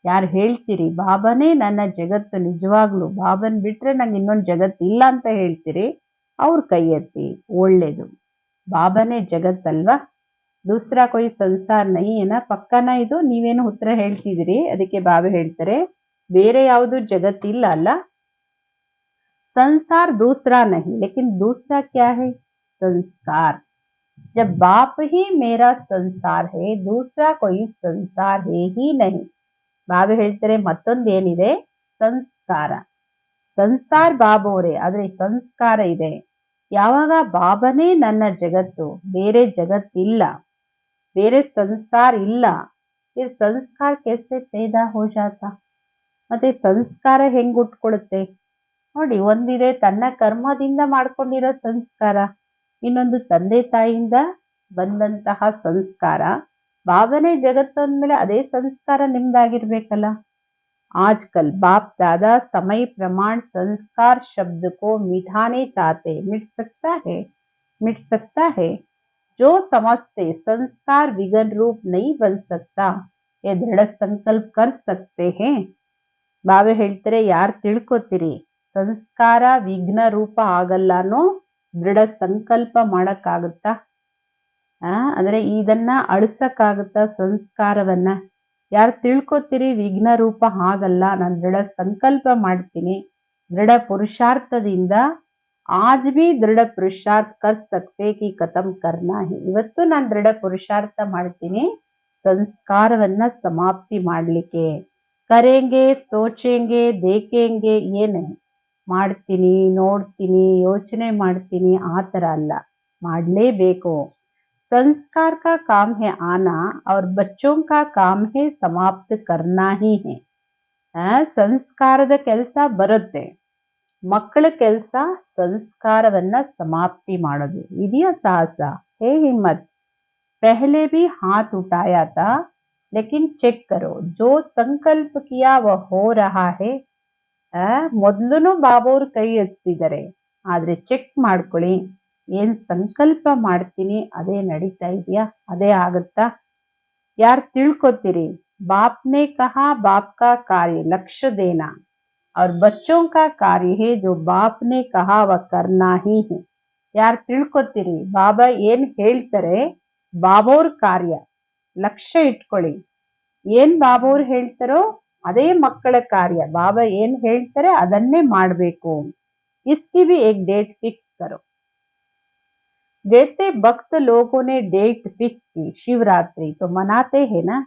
S1: ಯಾರು ಹೇಳ್ತೀರಿ ಬಾಬಾನೇ ನನ್ನ ಜಗತ್ತು, ನಿಜವಾಗ್ಲು ಬಾಬನ್ ಬಿಟ್ರೆ ನಂಗೆ ಇನ್ನೊಂದು ಜಗತ್ತು ಇಲ್ಲ ಅಂತ ಹೇಳ್ತೀರಿ, ಅವ್ರ ಕೈ ಎತ್ತಿ. ಒಳ್ಳೇದು. ಬಾಬಾನೇ ಜಗತ್ತಲ್ವಾ, ದೂಸರಾ ಕೊಯ್ ಸಂಸಾರ ನಹಿ ಏನ, ಪಕ್ಕನ ಇದು. ನೀವೇನು ಉತ್ತರ ಹೇಳ್ತಿದ್ದೀರಿ, ಅದಕ್ಕೆ ಬಾಬಾ ಹೇಳ್ತಾರೆ ಬೇರೆ ಯಾವುದು ಜಗತ್ತಿಲ್ಲ ಅಲ್ಲ. संसार दूसरा नहीं, लेकिन दूसरा क्या है, संस्कार. जब बाप ही मेरा संसार है, दूसरा कोई संसार है ही नहीं. ಬಾಬಾ ಹೇಳ್ತಾರೆ ಮತ್ತೊಂದು ಏನಿದೆ, ಸಂಸ್ಕಾರ. ಸಂಸಾರ ಬಾಬೋರೆ, ಆದ್ರೆ ಸಂಸ್ಕಾರ ಇದೆ. ಯಾವಾಗ ಬಾಬನೇ ನನ್ನ ಜಗತ್ತು, ಬೇರೆ ಜಗತ್ತಿಲ್ಲ, ಬೇರೆ ಸಂಸಾರ ಇಲ್ಲ, ಫಿರ್ ಸಂಸ್ಕಾರ कैसे पैदा हो जाता. ಮತ್ತೆ ಸಂಸ್ಕಾರ ಹೆಂಗ್ ಉಟ್ಕೊಳುತ್ತೆ ನೋಡಿ. ಒಂದಿದೆ ತನ್ನ ಕರ್ಮದಿಂದ ಮಾಡ್ಕೊಂಡಿರೋ ಸಂಸ್ಕಾರ, ಇನ್ನೊಂದು ತಂದೆ ತಾಯಿಯಿಂದ ಬಂದಂತಹ ಸಂಸ್ಕಾರ. ಬಾಬನೇ ಜಗತ್ತು ಅಂದ್ಮೇಲೆ ಅದೇ ಸಂಸ್ಕಾರ ನಿಮ್ದಾಗಿರ್ಬೇಕಲ್ಲ. आजकल बाप दादा समय प्रमाण संस्कार शब्द को मिटाने चाहते. मिट सकता है. जो समझते संस्कार विघन रूप नहीं बन सकता, ये दृढ़ संकल्प कर सकते हैं. ಬಾಬಾ ಹೇಳ್ತಾರೆ ಯಾರು ತಿಳ್ಕೊತೀರಿ ಸಂಸ್ಕಾರ ವಿಘ್ನ ರೂಪ ಆಗಲ್ಲ ಅನ್ನೋ ದೃಢ ಸಂಕಲ್ಪ ಮಾಡಕ್ಕಾಗುತ್ತಾ, ಅಂದ್ರೆ ಇದನ್ನ ಅಳಿಸಕ್ಕಾಗುತ್ತ ಸಂಸ್ಕಾರವನ್ನ. ಯಾರು ತಿಳ್ಕೊತೀರಿ ವಿಘ್ನ ರೂಪ ಆಗಲ್ಲ, ನಾನು ದೃಢ ಸಂಕಲ್ಪ ಮಾಡ್ತೀನಿ, ದೃಢ ಪುರುಷಾರ್ಥದಿಂದ. ಆಜ್ ಬಿ ದೃಢ ಪುರುಷಾರ್ಥ ಕರ್ ಸಕ್ತೆ ಕಿ ಖತಮ್ ಕರ್ನಾ ಹಿ. ಇವತ್ತು ನಾನು ದೃಢ ಪುರುಷಾರ್ಥ ಮಾಡ್ತೀನಿ ಸಂಸ್ಕಾರವನ್ನ ಸಮಾಪ್ತಿ ಮಾಡ್ಲಿಕ್ಕೆ. ಕರೆಂಗೆ ಸೋಚೆಂಗೆ ದೇಖೆಂಗೆ ಏನೇ, ಮಾಡ್ತೀನಿ, ನೋಡ್ತೀನಿ, ಯೋಚನೆ ಮಾಡ್ತೀನಿ, ಆ ಥರ ಅಲ್ಲ, ಮಾಡಲೇಬೇಕು. संस्कार का काम है आना और बच्चों का काम है समाप्त करना ही है. ಸಂಸ್ಕಾರದ ಕೆಲಸ ಬರುತ್ತೆ, ಮಕ್ಕಳ ಕೆಲಸ ಸಂಸ್ಕಾರವನ್ನ ಸಮಾಪ್ತಿ ಮಾಡೋದು. ಇದೆಯಾ ಸಾಹಸ, ಹೇ ಹಿಮ್ಮತ್. पहले भी हाथ उठाया था, लेकिन चेक करो जो संकल्प किया वह हो रहा है. ಮೊದ್ಲುನು ಬಾಬೋರ್ ಕೈ ಎತ್ತಿದ್ದಾರೆ, ಆದ್ರೆ ಚೆಕ್ ಮಾಡ್ಕೊಳ್ಳಿ, ಏನ್ ಸಂಕಲ್ಪ ಮಾಡ್ತೀನಿ ಅದೇ ನಡೀತಾ ಇದೆಯಾ, ಅದೇ ಆಗುತ್ತಾ. ಯಾರು ತಿಳ್ಕೊತೀರಿ बाप ने कहा बाप का कार्य लक्ष्य देना और बच्चों का कार्य है जो बाप ने कहा वह करना ही है. ಯಾರು ತಿಳ್ಕೊತೀರಿ ಬಾಬಾ ಏನ್ ಹೇಳ್ತಾರೆ, ಬಾಬೋರ್ ಕಾರ್ಯ ಲಕ್ಷ್ಯ ಇಟ್ಕೊಳ್ಳಿ. ಏನ್ ಬಾಬೋರ್ ಹೇಳ್ತಾರೋ ಅದೇ ಮಕ್ಕಳ ಕಾರ್ಯ. ಬಾಬಾ ಏನ್ ಹೇಳ್ತಾರೆ ಅದನ್ನೇ ಮಾಡ್ಬೇಕು. इसकी भी एक डेट फिक्स करो. जैसे भक्त लोगों ने डेट फिक्स की शिवरात्रि तो मनाते हैं ना.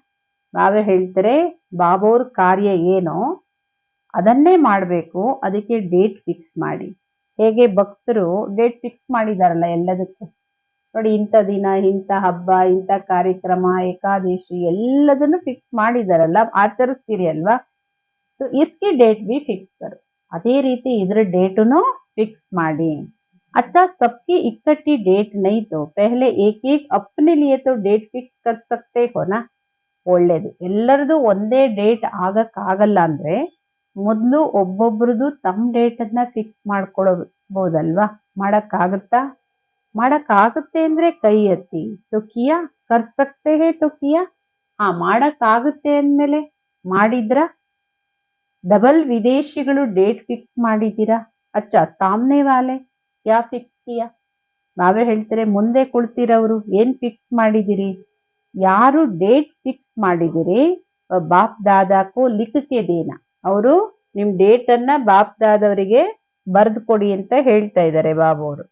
S1: ಬಾಬಾ ಹೇಳ್ತಾರೆ ಬಾಬೋರ್ ಕಾರ್ಯ ಏನೋ ಅದನ್ನೇ ಮಾಡಬೇಕು, ಅದಕ್ಕೆ ಡೇಟ್ ಫಿಕ್ಸ್ ಮಾಡಿ. ಹೇಗೆ ಭಕ್ತರು ಡೇಟ್ ಫಿಕ್ಸ್ ಮಾಡಿದಾರಲ್ಲ ಎಲ್ಲದಕ್ಕೂ ನೋಡಿ, ಇಂಥ ದಿನ, ಇಂಥ ಹಬ್ಬ, ಇಂಥ ಕಾರ್ಯಕ್ರಮ, ಏಕಾದಶಿ ಎಲ್ಲದನ್ನು ಫಿಕ್ಸ್ ಮಾಡಿದಾರಲ್ಲ, ಆಚರಿಸ್ತೀರಿ ಅಲ್ವಾ. ಸೊ ಇಸ್ಕಿ ಡೇಟ್ ಬಿ ಫಿಕ್ಸ್ ಕರು, ಅದೇ ರೀತಿ ಇದ್ರ ಡೇಟುನು ಫಿಕ್ಸ್ ಮಾಡಿ. अच्छा सबकी इकट्ठी डेट नहीं तो पहले एक एक अपने लिए तो डेट फिक्स कर सकते हो ना. ಒಳ್ಳೇದು. ಎಲ್ಲರದು ಒಂದೇ ಡೇಟ್ ಆಗಕ್ಕಾಗಲ್ಲ ಅಂದ್ರೆ ಮೊದಲು ಒಬ್ಬೊಬ್ರದು ತಮ್ಮ ಡೇಟ್ ಅನ್ನ ಫಿಕ್ಸ್ ಮಾಡ್ಕೊಳ್ಬಹುದಲ್ವಾ. ಮಾಡಕ್ಕಾಗತ್ತಾ, ಮಾಡಕ್ಕಾಗುತ್ತೆ ಅಂದ್ರೆ ಕೈ ಎತ್ತಿ. तो किया कर सकते हैं तो किया. ಮಾಡಕ್ಕಾಗುತ್ತೆ ಅಂದ್ಮೇಲೆ ಮಾಡಿದ್ರ. ಡಬಲ್ ವಿದೇಶಿಗಳು ಡೇಟ್ ಫಿಕ್ಸ್ ಮಾಡಿದ್ದೀರಾ. ಅಚ್ಚಾ ಸಾಮ್ನೆ ವಾಲೆ ಯಾ ಫಿಕ್ಸ್ ಕಿಯಾ. ಬಾಬಾ ಹೇಳ್ತಾರೆ ಮುಂದೆ ಕುಳಿತಿರೋರು ಏನ್ ಫಿಕ್ಸ್ ಮಾಡಿದಿರಿ. ಯಾರು ಡೇಟ್ ಫಿಕ್ಸ್ ಮಾಡಿದಿರಿ ಬಾಪ್ ದಾದಾಕು ಲಿಖಕ್ಕೆ ದೇನ, ಅವರು ನಿಮ್ ಡೇಟ್ ಅನ್ನ ಬಾಪ್ ದಾದವರಿಗೆ ಬರ್ದು ಕೊಡಿ ಅಂತ ಹೇಳ್ತಾ ಇದ್ದಾರೆ ಬಾಬಾ ಅವರು.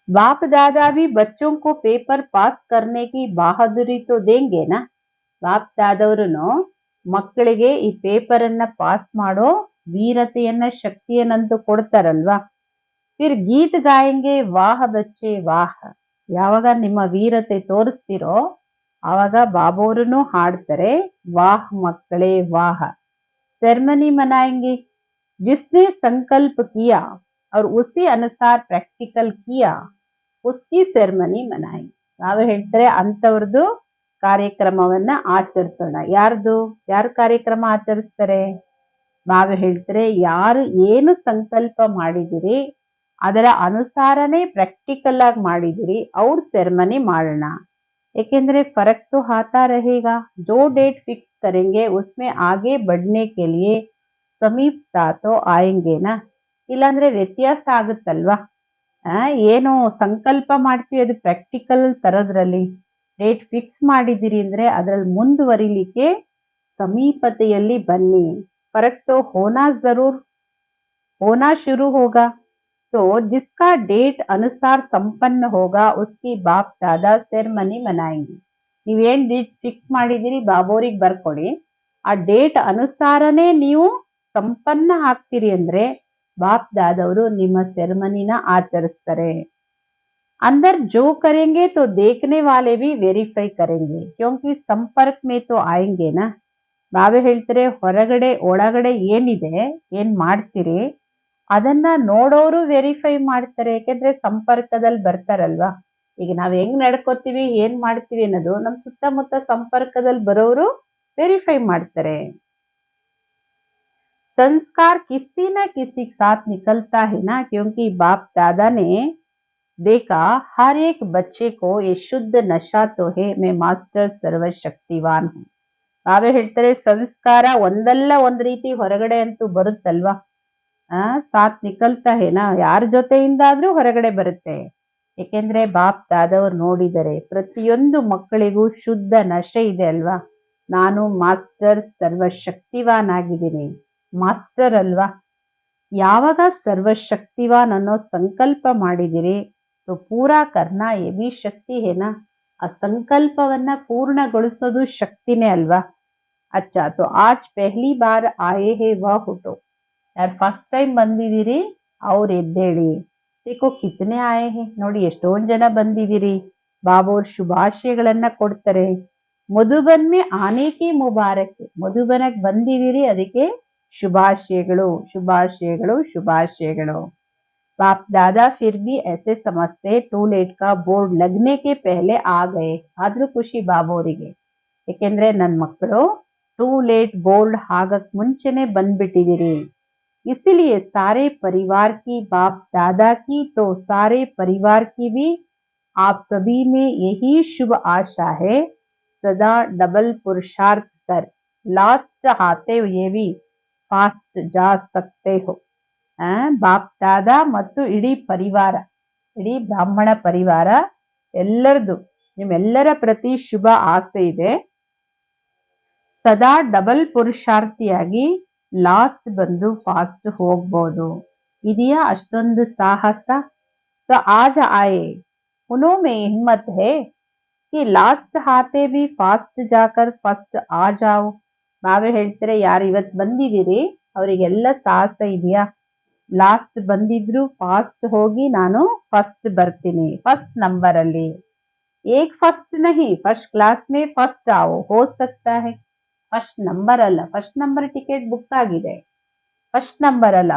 S1: बाप दादा भी बच्चों को पेपर पास करने की बहादुरी तो देंगे ना. ಬಾಪ್ ದಾದವರುನು ಮಕ್ಕಳಿಗೆ ಈ ಪೇಪರ್ ಅನ್ನ ಪಾಸ್ ಮಾಡೋ ವೀರತೆಯನ್ನ, ಶಕ್ತಿಯನ್ನಂತೂ ಕೊಡ್ತಾರಲ್ವಾ. ಫಿರ್ ಗೀತ್ ಗಾಯಂಗೆ ವಾಹ ಬಚ್ಚೆ ವಾಹ. ಯಾವಾಗ ನಿಮ್ಮ ವೀರತೆ ತೋರಿಸ್ತಿರೋ ಆವಾಗ ಬಾಬೋರನು ಹಾಡ್ತಾರೆ ವಾಹ್ ಮಕ್ಕಳೇ ವಾಹ. सेरेमनी मनाएंगे जिसने संकल्प किया और उसी अनुसार प्रैक्टिकल किया उसकी सेरेमनी मनाएंगे. ನಾವು ಹೇಳ್ತಾರೆ ಅಂತವ್ರದ್ದು ಕಾರ್ಯಕ್ರಮವನ್ನ ಆಚರಿಸೋಣ. ಯಾರ್ದು, ಯಾರು ಕಾರ್ಯಕ್ರಮ ಆಚರಿಸ್ತಾರೆ, ನಾವು ಹೇಳ್ತಾರೆ ಯಾರು ಏನು ಸಂಕಲ್ಪ ಮಾಡಿದಿರಿ ಅದರ ಅನುಸಾರನೇ ಪ್ರಾಕ್ಟಿಕಲ್ ಆಗಿ ಮಾಡಿದಿರಿ ಅವ್ರ ಸೆರೆಮನಿ ಮಾಡೋಣ. ಏಕೆಂದ್ರೆ फर्क तो आता रहेगा. जो डेट फिक्स करेंगे उसमें आगे बढ़ने के लिए ಸಮೀಪತಾ तो आएंगे ना. ಇಲ್ಲಾಂದ್ರೆ ವ್ಯತ್ಯಾಸ ಆಗುತ್ತಲ್ವಾ. ಏನು ಸಂಕಲ್ಪ ಮಾಡ್ತೀವಿ ಅದು ಪ್ರಾಕ್ಟಿಕಲ್ ತರದ್ರಲ್ಲಿ ಡೇಟ್ ಫಿಕ್ಸ್ ಮಾಡಿದಿರಿ ಅಂದ್ರೆ ಅದ್ರಲ್ಲಿ ಮುಂದುವರಿಲಿಕ್ಕೆ ಸಮೀಪತೆಯಲ್ಲಿ ಬನ್ನಿ. फर्क तो होना जरूर होना शुरू होगा. तो जिसका डेट अनुसार संपन्न होगा उसकी बाप दादा ಸೆರೆಮನಿ ಮನಾएंगे. ನೀವೇನ್ ಡೇಟ್ ಫಿಕ್ಸ್ ಮಾಡಿದಿರಿ ಬಾಬೋರಿಗೆ ಬರ್ಕೊಡಿ. ಆ ಡೇಟ್ ಅನುಸಾರನೇ ನೀವು ಸಂಪನ್ನ ಆಗ್ತೀರಿ ಅಂದ್ರೆ ಬಾಪ್ ದಾದವರು ನಿಮ್ಮ ಸೆರೆಮನಿನ ಆಚರಿಸ್ತಾರೆ. अंदर जो करेंगे तो देखने वाले भी वेरीफाई करेंगे क्योंकि संपर्क में तो आएंगे ना. ಬಾಬಾ ಹೇಳ್ತಾರೆ ಹೊರಗಡೆ ಒಳಗಡೆ ಏನಿದೆ ಏನ್ ಮಾಡ್ತೀರಿ ಅದನ್ನ ನೋಡೋರು ವೆರಿಫೈ ಮಾಡ್ತಾರೆ. ಯಾಕೆಂದ್ರೆ ಸಂಪರ್ಕದಲ್ಲಿ ಬರ್ತಾರಲ್ವಾ. ಈಗ ನಾವ್ ಹೆಂಗ್ ನಡ್ಕೋತೀವಿ ಏನ್ ಮಾಡ್ತೀವಿ ಅನ್ನೋದು ನಮ್ ಸುತ್ತಮುತ್ತ ಸಂಪರ್ಕದಲ್ಲಿ ಬರೋರು ವೆರಿಫೈ ಮಾಡ್ತಾರೆ. संस्कार किसी न किसी के साथ निकलता है ना क्योंकि बाप दादा ने देखा हर एक बच्चे को ये शुद्ध नशा तो है मैं मास्टर सर्वशक्तिवान हूँ. ಬಾಬಾ ಹೇಳ್ತಾರೆ ಸಂಸ್ಕಾರ ಒಂದಲ್ಲ ಒಂದ್ ರೀತಿ ಹೊರಗಡೆ ಅಂತೂ ಬರುತ್ತಲ್ವಾ. ಸಾಥ್ ನಿಕಲ್ತಾ ಹೇನಾ ಯಾರ ಜೊತೆಯಿಂದಾದ್ರೂ ಹೊರಗಡೆ ಬರುತ್ತೆ. ಏಕೆಂದ್ರೆ ಬಾಪ್ ದಾದವ್ರು ನೋಡಿದರೆ ಪ್ರತಿಯೊಂದು ಮಕ್ಕಳಿಗೂ ಶುದ್ಧ ನಶೆ ಇದೆ ಅಲ್ವಾ. ನಾನು ಮಾಸ್ಟರ್ ಸರ್ವಶಕ್ತಿವಾನ್ ಆಗಿದ್ದೀನಿ. ಮಾಸ್ಟರ್ ಅಲ್ವಾ. ಯಾವಾಗ ಸರ್ವಶಕ್ತಿವಾನ್ ಅನ್ನೋ ಸಂಕಲ್ಪ ಮಾಡಿದಿರಿ तो पूरा करना ये भी शक्ति है ना. ಆ ಸಂಕಲ್ಪವನ್ನ ಪೂರ್ಣಗೊಳಿಸೋದು ಶಕ್ತಿನೇ ಅಲ್ವಾ. अच्छा तो आज पहली बार आए हैं वह उठो. ಯಾರು ಫಸ್ಟ್ ಟೈಮ್ ಬಂದಿದ್ದೀರಿ ಅವ್ರು ಎದ್ದೇಳಿ. देखो कितने आए हैं ನೋಡಿ ಎಷ್ಟೊಂದ್ ಜನ ಬಂದಿದ್ದೀರಿ. ಬಾಬೋರ್ ಶುಭಾಶಯಗಳನ್ನ ಕೊಡ್ತಾರೆ. ಮಧುಬನ್ ಮೇ ಆನೆ ಕಿ ಮುಬಾರಕ್. ಮಧುಬನಕ್ ಬಂದಿದ್ದೀರಿ ಅದಕ್ಕೆ ಶುಭಾಶಯಗಳು ಶುಭಾಶಯಗಳು ಶುಭಾಶಯಗಳು. बाप दादा फिर भी ऐसे समझते टू लेट का बोर्ड लगने के पहले आ गए. ಆದ್ರೂ ಖುಷಿ ಬಾಬೋರಿಗೆ. ಏಕೆಂದ್ರೆ ನನ್ ಮಕ್ಕಳು ಟೂ ಲೇಟ್ ಬೋರ್ಡ್ ಆಗಕ್ ಮುಂಚೆನೆ ಬಂದ್ಬಿಟ್ಟಿದಿರಿ. इसीलिए सारे परिवार की बाप दादा की तो सारे परिवार की भी आप सभी में यही शुभ आशा है. सदा डबल पुरुषार्थ कर लास्ट आते हुए भी फास्ट जा सकते हो. ಬಾಪ್ ದಾದಾ ಮತ್ತು ಇಡೀ ಪರಿವಾರ ಇಡೀ ಬ್ರಾಹ್ಮಣ ಪರಿವಾರ ಎಲ್ಲರದು ನಿಮ್ಮೆಲ್ಲರ ಪ್ರತಿ ಶುಭ ಆಸೆ ಇದೆ. ಸದಾ ಡಬಲ್ ಪುರುಷಾರ್ಥಿಯಾಗಿ ಲಾಸ್ಟ್ ಬಂದು ಫಾಸ್ಟ್ ಹೋಗ್ಬೋದು. ಇದೆಯಾ ಅಷ್ಟೊಂದು ಸಾಹಸ. तो आज आए उन्हों में हिम्मत है कि लास्ट आते भी फास्ट जाकर फर्स्ट आ जाओ. ಬಾಬಾ ಹೇಳ್ತಾರೆ ಯಾರು ಇವತ್ ಬಂದಿದ್ದೀರಿ ಅವರಿಗೆಲ್ಲ ಸಾಹಸ ಇದೆಯಾ. ಲಾಸ್ಟ್ ಬಂದಿದ್ರು ಫಾಸ್ಟ್ ಹೋಗಿ ನಾನು ಫಸ್ಟ್ ಬರ್ತೀನಿ ಫಸ್ಟ್ ನಂಬರ್ ಅಲ್ಲಿ. ಏಕ್ ಫಸ್ಟ್ ನಹಿ ಫಸ್ಟ್ ಕ್ಲಾಸ್ ಮೇ ಫಸ್ಟ್ आओ हो सकता है. ಫಸ್ಟ್ ನಂಬರ್ ಅಲ್ಲ ಫಸ್ಟ್ ನಂಬರ್ ಟಿಕೆಟ್ ಬುಕ್ ಆಗಿದೆ. ಫಸ್ಟ್ ನಂಬರ್ ಅಲ್ಲ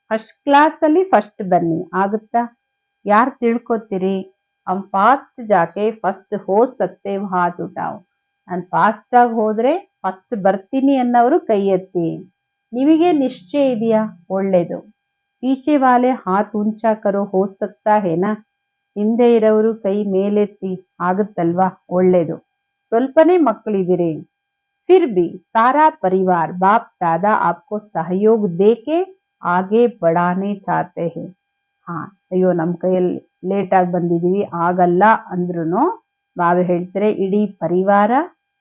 S1: ಫಸ್ಟ್ ಕ್ಲಾಸ್ ಅಲ್ಲಿ ಫಸ್ಟ್ ಬನ್ನಿ ಆಗುತ್ತಾ. ಯಾರು ತಿಳ್ಕೊತೀರಿ हम ಫಾಸ್ಟ್ ಜಾಕೆ ಫಸ್ಟ್ हो सकते हो हाथ उठाओ. ನಾನು ಫಾಸ್ಟ್ ಆಗಿ ಹೋದ್ರೆ ಫಸ್ಟ್ ಬರ್ತೀನಿ ಅನ್ನೋರು ಕೈ ಎತ್ತಿ. ನಿಮಗೆ ನಿಶ್ಚಯ ಇದೆಯಾ ಒಳ್ಳೇದು. ಪೀಚೆ ವಾಲೆ ಹಾತ್ ಉಂಚಾ ಕರೋ हो सकता है ना. ಹಿಂದೆ ಇರೋರು ಕೈ ಮೇಲೆತ್ತಿ ಆಗುತ್ತಲ್ವಾ ಒಳ್ಳೇದು. ಸ್ವಲ್ಪನೇ ಮಕ್ಕಳಿದಿರಿ. फिर भी सारा परिवार बाप दादा आपको सहयोग देके आगे बढ़ाने चाहते हैं. ಅಯ್ಯೋ ನಮ್ ಕೈಯಲ್ಲಿ ಲೇಟ್ ಆಗಿ ಬಂದಿದೀವಿ ಆಗಲ್ಲ ಅಂದ್ರೂ ಬಾಬಾ ಹೇಳ್ತಾರೆ ಇಡೀ ಪರಿವಾರ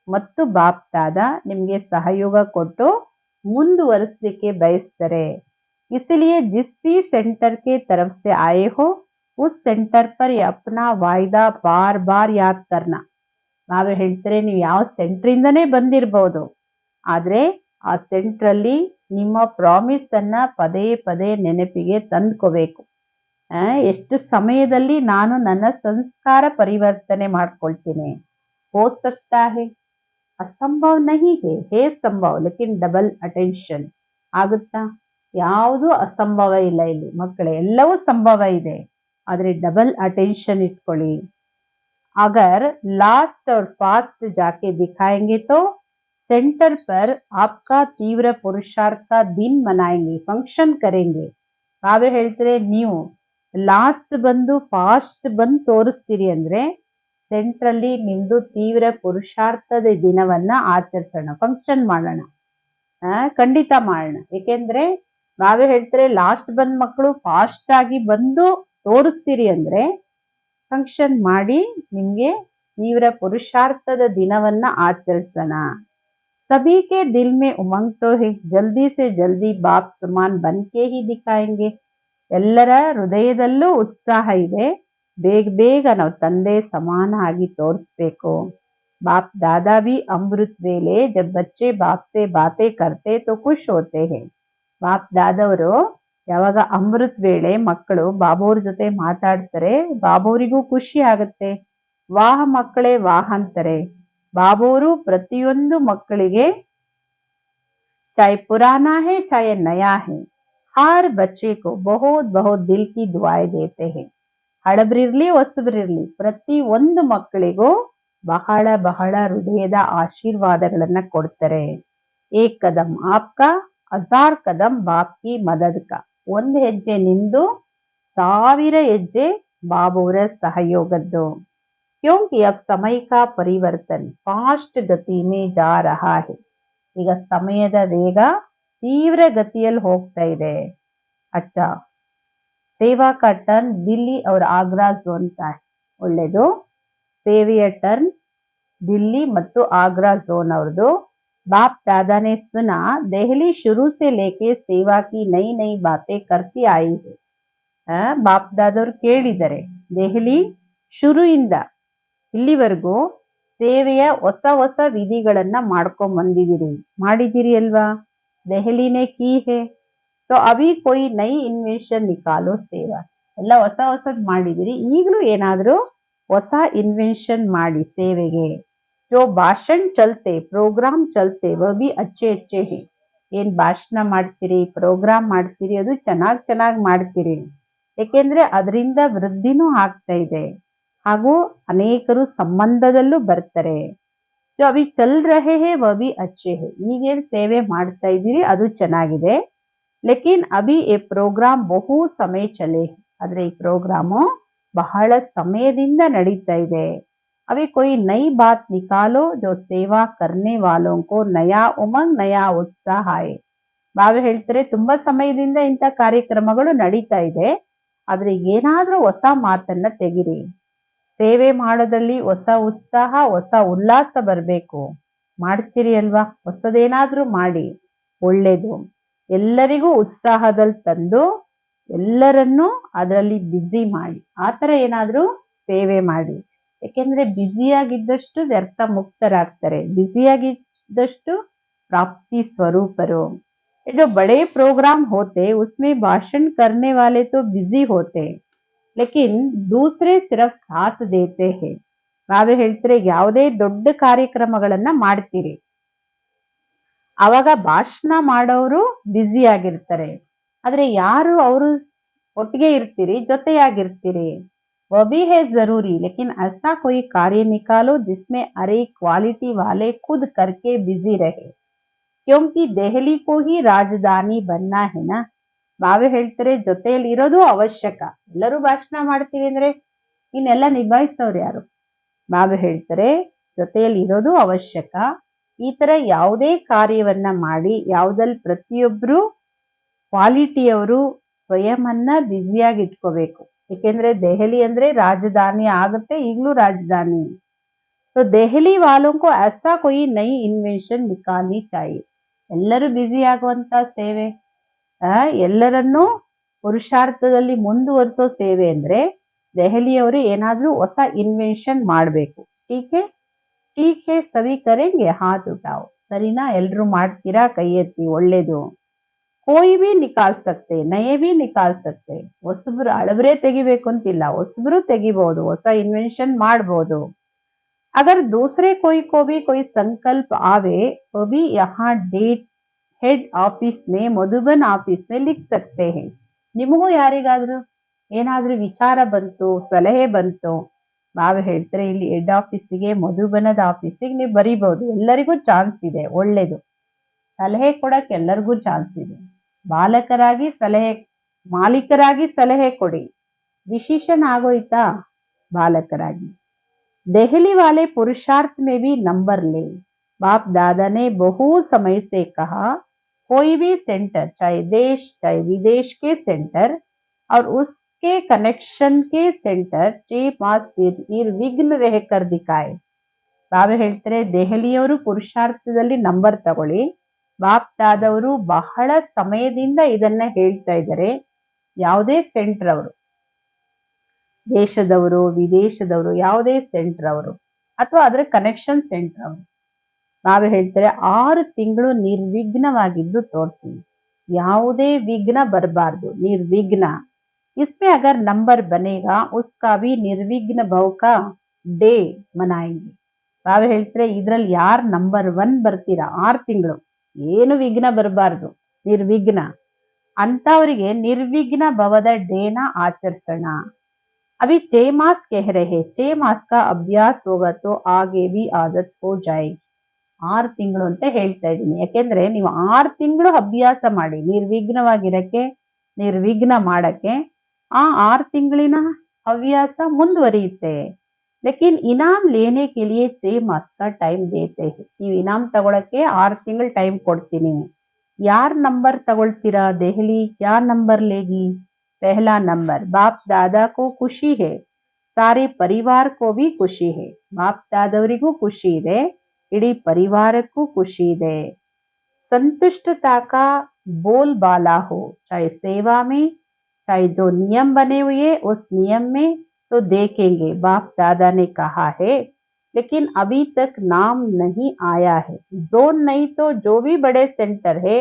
S1: ಮತ್ತು ಬಾಪ್ ದಾದಾ ನಿಮ್ಗೆ ಸಹಯೋಗ ಕೊಟ್ಟು ಮುಂದುವರಿಸಲಿಕ್ಕೆ ಬಯಸ್ತಾರೆ. इसलिए जिस भी सेंटर के तरफ से आए हो उस सेंटर पर अपना वायदा बार बार याद करना. ಬಾಬಾ ಹೇಳ್ತಾರೆ ನೀವು ಯಾವ ಸೆಂಟರ್ ಇಂದನೇ ಬಂದಿರಬಹುದು ಆದ್ರೆ ಆ ಸೆಂಟರ್ ಅಲ್ಲಿ ನಿಮ್ಮ ಪ್ರಾಮಿಸ್ ಅನ್ನ ಪದೇ ಪದೇ ನೆನಪಿಗೆ ತಂದ್ಕೋಬೇಕು. ಎಷ್ಟು ಸಮಯದಲ್ಲಿ ನಾನು ನನ್ನ ಸಂಸ್ಕಾರ ಪರಿವರ್ತನೆ ಮಾಡ್ಕೊಳ್ತೀನಿ. हो सकता है असंभव नहीं है संभव लेकिन डबल अटेंशन. ಆಗುತ್ತಾ. ಯಾವುದು ಅಸಂಭವ ಇಲ್ಲ ಇಲ್ಲಿ ಮಕ್ಕಳೇ ಎಲ್ಲವೂ ಸಂಭವ ಇದೆ ಆದ್ರೆ ಡಬಲ್ ಅಟೆನ್ಷನ್ ಇಟ್ಕೊಳ್ಳಿ. अगर लास्ट और फास्ट जाके दिखाएंगे तो सेंटर पर आपका तीव्र पुरुषार्थ का दिन मनाएंगे, फंक्शन करेंगे. ನಾವೇ ಹೇಳ್ತಾರೆ ನೀವು ಲಾಸ್ಟ್ ಬಂದು ಫಾಸ್ಟ್ ಬಂದು ತೋರಿಸ್ತೀರಿ ಅಂದ್ರೆ ಸೆಂಟ್ರಲ್ಲಿ ನಿಮ್ದು ತೀವ್ರ ಪುರುಷಾರ್ಥದ ದಿನವನ್ನ ಆಚರಿಸೋಣ, ಫಂಕ್ಷನ್ ಮಾಡೋಣ. ಖಂಡಿತ ಮಾಡೋಣ. ಏಕೆಂದ್ರೆ ನಾವೇ ಹೇಳ್ತಾರೆ ಲಾಸ್ಟ್ ಬಂದ್ ಮಕ್ಕಳು ಫಾಸ್ಟ್ ಆಗಿ ಬಂದು ತೋರಿಸ್ತೀರಿ ಅಂದ್ರೆ ಫಂಕ್ಷನ್ ಮಾಡಿ ನಿಮ್ಗೆ ತೀವ್ರ ಪುರುಷಾರ್ಥದ ದಿನವನ್ನ ಆಚರಿಸೋಣ. सभी के दिल में उमंग तो है, जल्दी से जल्दी बाप समान बन के ही दिखाएंगे. ಎಲ್ಲರ ಹೃದಯದಲ್ಲೂ ಉತ್ಸಾಹ ಇದೆ, ಬೇಗ ಬೇಗ ನಾವು ತಂದೆ ಸಮಾನ ಆಗಿ ತೋರಿಸ್ಬೇಕು. बाप दादा भी अमृत वेले जब बच्चे बाप से बातें करते तो खुश होते हैं. ಬಾಪ್ ದಾದವರು ಯಾವಾಗ ಅಮೃತ್ ವೇಳೆ ಮಕ್ಕಳು ಬಾಬೋರ್ ಜೊತೆ ಮಾತಾಡ್ತಾರೆ ಬಾಬೋರಿಗೂ ಖುಷಿ ಆಗತ್ತೆ. ವಾಹ ಮಕ್ಕಳೇ ವಾಹ ಅಂತಾರೆ. ಬಾಬೋರು ಪ್ರತಿಯೊಂದು ಮಕ್ಕಳಿಗೆ चाहे पुराना है चाहे नया है हर बच्चे को बहुत बहुत दिल की दुआएं देते हैं. ಹಳಬ್ರಿರ್ಲಿ ಹೊಸಬ್ರಿರ್ಲಿ ಪ್ರತಿ ಒಂದು ಮಕ್ಕಳಿಗೂ ಬಹಳ ಬಹಳ ಹೃದಯದ ಆಶೀರ್ವಾದಗಳನ್ನ ಕೊಡ್ತಾರೆ. ಏಕ್ ಕದಂ ಆಪ್ಕಾ ಹಜಾರ್ ಕದಂ ಬಾಪ್ ಕಿ ಮದದ್ ಕಾ. ಒಂದು ಹೆಜ್ಜೆ ನಿಂದು 1000 ಹೆಜ್ಜೆ ಬಾಬೋರ ಸಹಯೋಗದ್ದು. क्योंकि अब समय का परिवर्तन फास्ट गति में जा रहा है. ಈಗ ಸಮಯದ ವೇಗ ತೀವ್ರ ಗತಿಯಲ್ಲಿ ಹೋಗ್ತಾ ಇದೆ. ಅಚ್ಚ ಸೇವಾ ಕಾ ಟರ್ನ್ ದಿಲ್ಲಿ और ಆಗ್ರಾ ಝೋನ್ का है. ಒಳ್ಳೆದು. ಸೇವೆಯ ಟರ್ನ್ ದಿಲ್ಲಿ ಮತ್ತು ಆಗ್ರಾ ಝೋನ್ ಅವ್ರದ್ದು. बाप दादा ने सुना दहली शुरू से लेके सेवा की नई नई बातें करती आई है. ಬಾಪ್ ದಾದವ್ರು ಕೇಳಿದ್ದಾರೆ ದೆಹಲಿ ಶುರುವಿಂದ ಇಲ್ಲಿವರೆಗೂ ಸೇವೆಯ ಹೊಸ ಹೊಸ ವಿಧಿಗಳನ್ನ ಮಾಡ್ಕೊಂಡ್ ಬಂದಿದ್ದೀರಿ, ಮಾಡಿದಿರಿ ಅಲ್ವಾ. ದೆಹಲಿನೇ ಕೀ ಹೇ ಸೊ ಅಭಿ ಕೊಯ್ ನೈ ಇನ್ವೆನ್ಷನ್ ನಿಕಾಲೋ ಸೇವಾ. ಎಲ್ಲ ಹೊಸ ಹೊಸದ್ ಮಾಡಿದಿರಿ, ಈಗಲೂ ಏನಾದ್ರೂ ಹೊಸ ಇನ್ವೆನ್ಷನ್ ಮಾಡಿ ಸೇವೆಗೆ. ಜೋ ಭಾಷಣ ಚಲ್ತೆ ಪ್ರೋಗ್ರಾಮ್ ಚಲ್ತೆ ವಹಿ ಅಚ್ಚೆ ಅಚ್ಚೆ ಹೇ. ಏನ್ ಭಾಷಣ ಮಾಡ್ತೀರಿ ಪ್ರೋಗ್ರಾಮ್ ಮಾಡ್ತೀರಿ ಅದು ಚೆನ್ನಾಗ್ ಮಾಡ್ತೀರಿ. ಏಕೆಂದ್ರೆ ಅದರಿಂದ ವೃದ್ಧಿನೂ ಆಗ್ತಾ ಇದೆ ಹಾಗೂ ಅನೇಕರು ಸಂಬಂಧದಲ್ಲೂ ಬರ್ತಾರೆ. जो अभी चल रहे हैं वह भी अच्छे हैं. ಈಗೇನ್ ಸೇವೆ ಮಾಡ್ತಾ ಇದ್ದೀರಿ ಅದು ಚೆನ್ನಾಗಿದೆ. ಲೇಕಿನ್ ಅಭಿ ಎ ಪ್ರೋಗ್ರಾಮ್ ಬಹು ಸಮಯ ಚಲೆ. ಆದ್ರೆ ಈ ಪ್ರೋಗ್ರಾಮು ಬಹಳ ಸಮಯದಿಂದ ನಡೀತಾ ಇದೆ. अभी कोई नई बात निकालो जो सेवा करने वालों को नया उमंग नया उत्साह आए. ಬಾಬಾ ಹೇಳ್ತಾರೆ ತುಂಬಾ ಸಮಯದಿಂದ ಇಂಥ ಕಾರ್ಯಕ್ರಮಗಳು ನಡೀತಾ ಇದೆ, ಆದ್ರೆ ಏನಾದ್ರೂ ಹೊಸ ಮಾತನ್ನ ತೆಗಿರಿ. ಸೇವೆ ಮಾಡೋದ್ರಲ್ಲಿ ಹೊಸ ಉತ್ಸಾಹ ಹೊಸ ಉಲ್ಲಾಸ ಬರ್ಬೇಕು. ಮಾಡ್ತೀರಿ ಅಲ್ವಾ, ಹೊಸದೇನಾದ್ರೂ ಮಾಡಿ ಒಳ್ಳೇದು. ಎಲ್ಲರಿಗೂ ಉತ್ಸಾಹದಲ್ಲಿ ತಂದು ಎಲ್ಲರನ್ನೂ ಅದರಲ್ಲಿ ಬ್ಯುಸಿ ಮಾಡಿ. ಆತರ ಏನಾದ್ರೂ ಸೇವೆ ಮಾಡಿ. ಯಾಕೆಂದ್ರೆ ಬ್ಯುಸಿಯಾಗಿದ್ದಷ್ಟು ವ್ಯರ್ಥ ಮುಕ್ತರಾಗ್ತಾರೆ, ಬ್ಯುಸಿಯಾಗಿದ್ದಷ್ಟು ಪ್ರಾಪ್ತಿ ಸ್ವರೂಪರು. जो बड़े प्रोग्राम होते उसमें भाषण करने वाले तो बिजी होते लेकिन दूसरे सिर्फ साथ देते हैं. ನಾವೇ ಹೇಳ್ತಾರೆ ಯಾವುದೇ ದೊಡ್ಡ ಕಾರ್ಯಕ್ರಮಗಳನ್ನ ಮಾಡ್ತೀರಿ ಅವಾಗ ಭಾಷಣ ಮಾಡೋರು ಬ್ಯುಸಿ ಆಗಿರ್ತಾರೆ, ಆದ್ರೆ ಯಾರು ಅವರು ಒಟ್ಟಿಗೆ ಇರ್ತೀರಿ ಜೊತೆಯಾಗಿರ್ತೀರಿ. वो भी है जरूरी लेकिन ऐसा कोई कार्य निकालो जिसमें अरे क्वालिटी वाले खुद करके बिजी रहे. क्योंकि ದೆಹಲಿ ಕೋ ಹಿ ರಾಜಧಾನಿ ಬನ್ನ है ना. ಬಾಬಾ ಹೇಳ್ತಾರೆ ಜೊತೆಯಲ್ಲಿ ಇರೋದು ಅವಶ್ಯಕ. ಎಲ್ಲರೂ ಭಾಷಣ ಮಾಡ್ತೀವಿ ಅಂದ್ರೆ ಇನ್ನೆಲ್ಲ ನಿಭಾಯಿಸೋರು ಯಾರು. ಬಾಬಾ ಹೇಳ್ತಾರೆ ಜೊತೆಯಲ್ಲಿ ಇರೋದು ಅವಶ್ಯಕ. ಈ ತರ ಯಾವುದೇ ಕಾರ್ಯವನ್ನ ಮಾಡಿ ಯಾವುದಲ್ಲಿ ಪ್ರತಿಯೊಬ್ರು ಕ್ವಾಲಿಟಿಯವರು ಸ್ವಯಂನ ಬ್ಯುಸಿಯಾಗಿ ಇಟ್ಕೋಬೇಕು. ಏಕೆಂದ್ರೆ ದೆಹಲಿ ಅಂದ್ರೆ ರಾಜಧಾನಿ ಆಗುತ್ತೆ, ಈಗಲೂ ರಾಜಧಾನಿ. तो ದೆಹಲಿ वालों को ऐसा कोई नई इन्वेंशन निकालनी चाहिए. ಎಲ್ಲರೂ ಬ್ಯುಸಿ ಆಗುವಂತ ಸೇವೆ, ಎಲ್ಲರನ್ನೂ ಪುರುಷಾರ್ಥದಲ್ಲಿ ಮುಂದುವರಿಸೋ ಸೇವೆ ಅಂದ್ರೆ ದೆಹಲಿಯವರು ಏನಾದ್ರೂ ಹೊಸ ಇನ್ವೆನ್ಷನ್ ಮಾಡ್ಬೇಕು. ಟೀಕೆ ಸವಿ ಕರೆಂಗೆ ಹಾತ್ ಉಠಾವ್. ಸರಿನಾ, ಎಲ್ರು ಮಾಡ್ತೀರಾ ಕೈ ಎತ್ತಿ. ಒಳ್ಳೇದು. Koi B ನಿಕಾಲ್ ಸಕ್ತೆ ನಯೇ B ನಿಕಾಲ್ ಸಕ್ತೆ. ಹೊಸಬ್ರು ಹಳಬ್ರೇ ತೆಗಿಬೇಕು ಅಂತಿಲ್ಲ, ಹೊಸಬ್ರು ತೆಗಿಬಹುದು, ಹೊಸ ಇನ್ವೆನ್ಷನ್ ಮಾಡ್ಬೋದು. अगर दूसरे को भी कोई संकल्प आवे तो भी यहाँ डेट हेड ऑफिस में मधुबन ऑफिस में लिख सकते हैं. ನಿಮಗೂ ಯಾರಿಗಾದ್ರೂ ಏನಾದ್ರೂ ವಿಚಾರ ಬಂತು ಸಲಹೆ ಬಂತು ಬಾಬಾ ಹೇಳ್ತಾರೆ ಇಲ್ಲಿ ಹೆಡ್ ಆಫೀಸಿಗೆ, ಮಧುಬನದ ಆಫೀಸಿಗೆ ನೀವು ಬರೀಬಹುದು, ಎಲ್ಲರಿಗೂ ಚಾನ್ಸ್ ಇದೆ, ಒಳ್ಳೇದು. ಸಲಹೆ ಕೊಡಕ್ಕೆ ಎಲ್ಲರಿಗೂ ಚಾನ್ಸ್ ಇದೆ. ಬಾಲಕರಾಗಿ ಸಲಹೆ, ಮಾಲೀಕರಾಗಿ ಸಲಹೆ ಕೊಡಿ. डिसीजन आगोईता बालकरागी। दहली वाले पुरुषार्थ में भी नंबर ले। बाप दादा ने बहुत समय से कहा कोई भी सेंटर, चाहे देश चाहे विदेश के सेंटर और उसके कनेक्शन के सेंटर 6 मास निर्विघ्न रहकर दिखाए। ಬಾಬಾ ಹೇಳ್ತಾರೆ ದೆಹಲಿಯವರು ಪುರುಷಾರ್ಥದಲ್ಲಿ ನಂಬರ್ ತಗೊಳ್ಳಿ. ಬಾಪ್ ದಾದವರು ಬಹಳ ಸಮಯದಿಂದ ಇದನ್ನ ಹೇಳ್ತಾ ಇದ್ದಾರೆ. ಯಾವುದೇ ಸೆಂಟರ್ ಅವರು, ದೇಶದವರು ವಿದೇಶದವರು, ಯಾವುದೇ ಸೆಂಟರ್ ಅವರು ಅಥವಾ ಅದರ ಕನೆಕ್ಷನ್ ಸೆಂಟರ್ ಅವರು, ಬಾಬಾ ಹೇಳ್ತಾರೆ 6 ತಿಂಗಳು ನಿರ್ವಿಘ್ನವಾಗಿದ್ದು ತೋರಿಸಿ, ಯಾವುದೇ ವಿಘ್ನ ಬರಬಾರ್ದು, ನಿರ್ವಿಘ್ನ. इसमें अगर नंबर बनेगा उसका भी निर्विघ्न भव का डे मनाएंगे। ಬಾಬಾ ಹೇಳ್ತಾರೆ ಇದ್ರಲ್ಲಿ ಯಾರು ನಂಬರ್ 1 ಬರ್ತೀರಾ 6 ತಿಂಗಳು ಏನು ವಿಘ್ನ ಬರಬಾರ್ದು, ನಿರ್ವಿಘ್ನ ಅಂತವರಿಗೆ ನಿರ್ವಿಘ್ನ ಭವದ ಡೇನ ಆಚರಿಸೋಣ. अभी 6 मास कह रहे, 6 मास का अभ्यास होगा तो आगे भी आदत हो जाएगी। 6 ತಿಂಗಳು ಅಂತ ಹೇಳ್ತಾ ಇದ್ದೀನಿ, ಯಾಕೆಂದ್ರೆ ನೀವು 6 ತಿಂಗಳು ಅಭ್ಯಾಸ ಮಾಡಿ ನಿರ್ವಿಘ್ನವಾಗಿರಕ್ಕೆ, ನಿರ್ವಿಘ್ನ ಮಾಡಕ್ಕೆ. ಆ 6 ತಿಂಗಳಿನ ಹವ್ಯಾಸ ಮುಂದುವರಿಯುತ್ತೆ. लेकिन इनाम लेने के लिए 6 मास का टाइम देते हैं। ನೀವು ಇನಾಮ್ ತಗೊಳಕ್ಕೆ 6 ತಿಂಗಳು ಟೈಮ್ ಕೊಡ್ತೀನಿ. ಯಾರ್ ನಂಬರ್ ತಗೊಳ್ತೀರಾ? ದೆಹಲಿ क्या नंबर लेगी? पहला नंबर, बाप दादा को खुशी है, सारे परिवार को भी खुशी है. बाप दादावरिಗೂ ಖುಷಿ ಇದೆ, ಇಡೀ ಪರಿವಾರಕ್ಕೂ ಖುಷಿ ಇದೆ. संतुष्टता का बोलबाला हो, चाहे सेवा में, चाहे जो नियम बने हुए उस नियम में तो देखेंगे। बाप दादा ने कहा है लेकिन अभी तक नाम नहीं आया है। जोन नहीं तो जो भी बड़े सेंटर है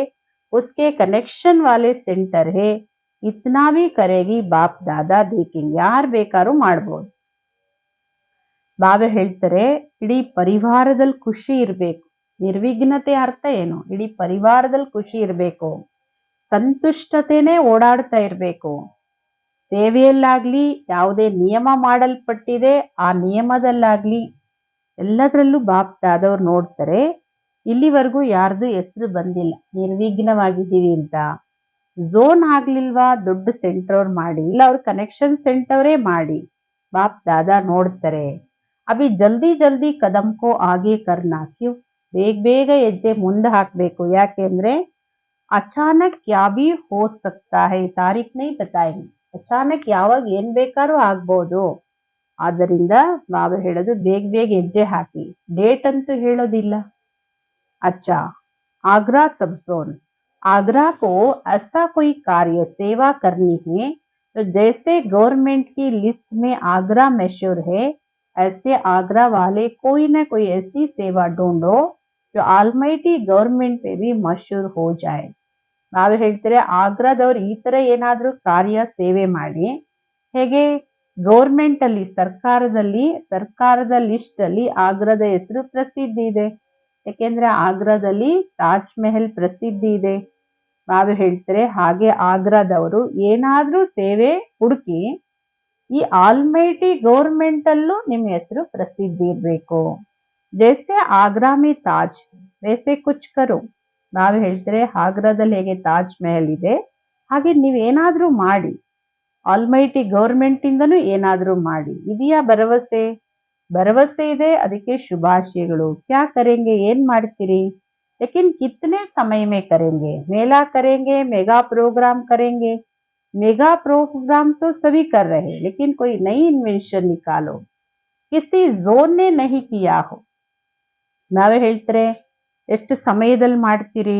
S1: उसके कनेक्शन वाले सेंटर है, इतना भी करेगी बाप दादा देखेंगे, ಯಾರು ಬೇಕಾದ್ರೂ ಮಾಡ್ಬೋದು. ಬಾಬಾ ಹೇಳ್ತಾರೆ ಇಡೀ ಪರಿವಾರದಲ್ಲಿ ಖುಷಿ ಇರಬೇಕು. ನಿರ್ವಿಘ್ನತೆ ಅರ್ಥ ಏನು? ಇಡೀ ಪರಿವಾರದಲ್ಲಿ ಖುಷಿ ಇರಬೇಕು, ಸಂತುಷ್ಟತೆನೇ ಓಡಾಡ್ತಾ ಇರಬೇಕು. ಸೇವೆಯಲ್ಲಾಗ್ಲಿ, ಯಾವುದೇ ನಿಯಮ ಮಾಡಲ್ಪಟ್ಟಿದೆ ಆ ನಿಯಮದಲ್ಲಾಗ್ಲಿ ಎಲ್ಲದರಲ್ಲೂ ಬಾಪ್ ದಾದವ್ರು ನೋಡ್ತಾರೆ. ಇಲ್ಲಿವರೆಗೂ ಯಾರ್ದು ಹೆಸರು ಬಂದಿಲ್ಲ ನಿರ್ವಿಘ್ನವಾಗಿದ್ದೀವಿ ಅಂತ. ಝೋನ್ ಆಗ್ಲಿಲ್ವಾ, ದೊಡ್ಡ ಸೆಂಟರ್ ಅವ್ರು ಮಾಡಿ, ಇಲ್ಲ ಅವ್ರ ಕನೆಕ್ಷನ್ ಸೆಂಟರೇ ಮಾಡಿ, ಬಾಪ್ ದಾದಾ ನೋಡ್ತಾರೆ. ಅಭಿ ಜಲ್ದಿ ಜಲ್ದಿ ಕದಮ್ಕೋ ಆಗೆ ಕರ್ನಾ ಕ್ಯೂ, ಬೇಗ ಬೇಗ ಹೆಜ್ಜೆ ಮುಂದೆ ಹಾಕ್ಬೇಕು. ಯಾಕೆಂದ್ರೆ ಅಚಾನಕ್ ಯಾ ಭಿ ಹೋ ಸಕ್ತಾ ಹೈ, ತಾರೀಖ್ ನೈ ಬತಾಯೇಂಗೆ, ಅಚಾನಕ್ ಯಾವಾಗ ಏನ್ ಬೇಕಾದ್ರೂ ಆಗ್ಬೋದು. ಆದ್ದರಿಂದ ಬಾಬಾ ಹೇಳೋದು ಬೇಗ ಬೇಗ ಹೆಜ್ಜೆ ಹಾಕಿ, ಡೇಟ್ ಅಂತೂ ಹೇಳೋದಿಲ್ಲ. अच्छा, आगरा सब जोन, आगरा को ऐसा कोई कार्य सेवा करनी है तो जैसे गवर्नमेंट की लिस्ट में आगरा मशहूर है, ऐसे आगरा वाले कोई ना कोई ऐसी सेवा ढूंढो जो आलमाइटी गवर्नमेंट पे भी मशहूर हो जाए. ಬಾಬಾ ಹೇಳ್ತಾರೆ ಆಗ್ರಾದವ್ರು ಈ ತರ ಏನಾದ್ರೂ ಕಾರ್ಯ ಸೇವೆ ಮಾಡಿ, ಹೇಗೆ ಗೌರ್ಮೆಂಟ್ ಅಲ್ಲಿ, ಸರ್ಕಾರದ ಲಿಸ್ಟ್ ಅಲ್ಲಿ ಆಗ್ರಾದ ಹೆಸರು ಪ್ರಸಿದ್ಧಿ ಇದೆ. ಯಾಕೆಂದ್ರೆ ಆಗ್ರಾದಲ್ಲಿ ತಾಜ್ ಮೆಹಲ್ ಪ್ರಸಿದ್ಧಿ ಇದೆ. ಬಾಬಾ ಹೇಳ್ತಾರೆ ಹಾಗೆ ಆಗ್ರಾದವರು ಏನಾದ್ರೂ ಸೇವೆ ಹುಡುಕಿ ಈ ಆಲ್ಮೈಟಿ ಗೌರ್ಮೆಂಟ್ ಅಲ್ಲೂ ನಿಮ್ಮ ಹೆಸರು ಪ್ರಸಿದ್ಧಿ ಇರ್ಬೇಕು. ಜೈಸೆ ಆಗ್ರಾ ಮೇ ತಾಜ್ ವೈಸೆ ಕುಚ್ ಕರೋ. ಬಾಬಾ ಹೇಳ್ತಾರೆ ಆಗ್ರಾದಲ್ಲಿ ಹೇಗೆ ತಾಜ್ ಮೆಹಲ್ ಇದೆ ಹಾಗೆ ನೀವೇನಾದ್ರೂ ಮಾಡಿ, ಆಲ್ಮೈಟಿ ಗೌರ್ಮೆಂಟ್ ಇಂದನೂ ಏನಾದ್ರೂ ಮಾಡಿ. ಇದೆಯಾ ಭರವಸೆ? ಭರವಸೆ ಇದೆ, ಅದಕ್ಕೆ ಶುಭಾಶಯಗಳು. ಕ್ಯಾ ಕರೆಂಗೆ, ಏನ್ ಮಾಡ್ತೀರಿ? लेकिन कितने समय में करेंगे? मेला करेंगे, मेगा प्रोग्राम करेंगे. मेगा प्रोग्राम तो सभी कर रहे हैं, लेकिन कोई नई इन्वेंशन निकालो, किसी जोन ने नहीं किया हो. ನಾವೇ ಹೇಳ್ತಾರೆ ಎಷ್ಟು ಸಮಯದಲ್ಲಿ ಮಾಡ್ತೀರಿ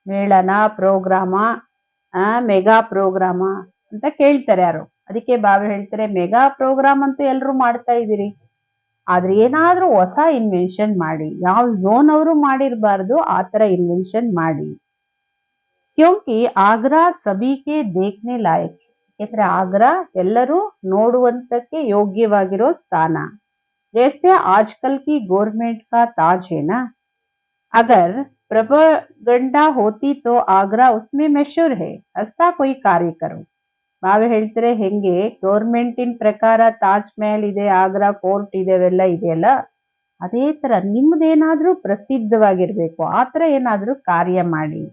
S1: ಮೇಳನ, ಪ್ರೋಗ್ರಾಮ, ಮೆಗಾ ಪ್ರೋಗ್ರಾಮ ಅಂತ ಕೇಳ್ತಾರೆ ಯಾರು. ಅದಕ್ಕೆ ಬಾಬಾ ಹೇಳ್ತಾರೆ ಮೆಗಾ ಪ್ರೋಗ್ರಾಮ್ ಅಂತೂ ಎಲ್ಲರೂ ಮಾಡ್ತಾ ಇದ್ದೀರಿ, ಆದ್ರೆ ಏನಾದ್ರೂ ಹೊಸ ಇನ್ವೆನ್ಷನ್ ಮಾಡಿ. ಯಾವ ಝೋನ್ ಅವರು ಮಾಡಿರಬಾರ್ದು ಆ ತರ ಇನ್ವೆನ್ಷನ್ ಮಾಡಿ. ಕ್ಯೋಂಕಿ ಆಗ್ರಾ ಸಭಿಕೆ ದೇಖ್ನೆ ಲಾಯಕ್, ಯಾಕಂದ್ರೆ ಆಗ್ರಾ ಎಲ್ಲರೂ ನೋಡುವಂತಕ್ಕೆ ಯೋಗ್ಯವಾಗಿರೋ ಸ್ಥಾನ. ಜೈಸೆ ಆಜ್ಕಲ್ ಕಿ ಗೌರ್ಮೆಂಟ್ ಕಾ ತಾಜ್ है ना, अगर प्रोपेगेंडा होती तो आगरा उसमें मशहूर है, ऐसा कोई कार्य करो. ನಾವೇ ಹೇಳ್ತಾರೆ ಹೆಂಗೆ ಗೌರ್ಮೆಂಟಿನ ಪ್ರಕಾರ ತಾಜ್ ಮಹಲ್ ಇದೆ, ಆಗ್ರಾ ಫೋರ್ಟ್ ಇದೆ, ಅವೆಲ್ಲ ಇದೆಯಲ್ಲ, ಅದೇ ತರ ನಿಮ್ದೇನಾದ್ರೂ ಪ್ರಸಿದ್ಧವಾಗಿರ್ಬೇಕು. ಆ ತರ ಏನಾದ್ರೂ ಕಾರ್ಯ ಮಾಡಿ.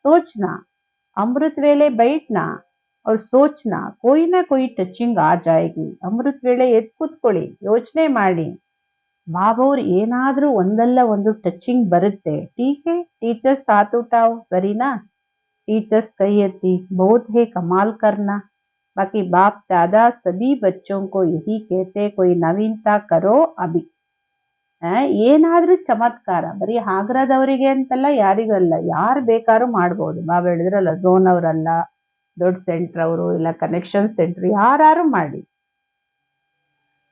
S1: ಸೋಚ್ನಾ ಅಮೃತ್ ವೇಳೆ ಬೈಟ್ನಾ ಅವ್ರ ಸೋಚ್ನಾ ಕೊಯ್ ನಾ ಕೊಯ್ ಟಚಿಂಗ್ ಆ ಜಾಯಗಿ. ಅಮೃತ್ ವೇಳೆ ಎದ್ದು ಕೂತ್ಕೊಳ್ಳಿ, ಯೋಚನೆ ಮಾಡಿ. ಬಾಬಾ ಅವ್ರು ಏನಾದ್ರೂ ಒಂದಲ್ಲ ಒಂದು ಟಚಿಂಗ್ ಬರುತ್ತೆ. ಟೀಕೆ ಟೀಚರ್ಸ್ ಸಾಥ್ ಉಠಾವ್ ಸರಿನಾ, टीचर्स कही थी बहुत है कमाल करना। बाकी बाप दादा सभी बच्चों को यही कहते, कोई नवीनता करो अभी। ಏನಾದ್ರೂ ಚಮತ್ಕಾರ ಬರೀ ಆಗ್ರಾದವರಿಗೆ ಅಂತಲ್ಲ, ಯಾರಿಗಲ್ಲ, ಯಾರು ಬೇಕಾದ್ರೂ ಮಾಡ್ಬೋದು. ಬಾಬಾ ಹೇಳಿದ್ರಲ್ಲ, ಝೋನ್ ಅವರಲ್ಲ, ದೊಡ್ಡ ಸೆಂಟರ್ ಅವರು ಇಲ್ಲ ಕನೆಕ್ಷನ್ ಸೆಂಟರ್, ಯಾರು ಮಾಡಿ.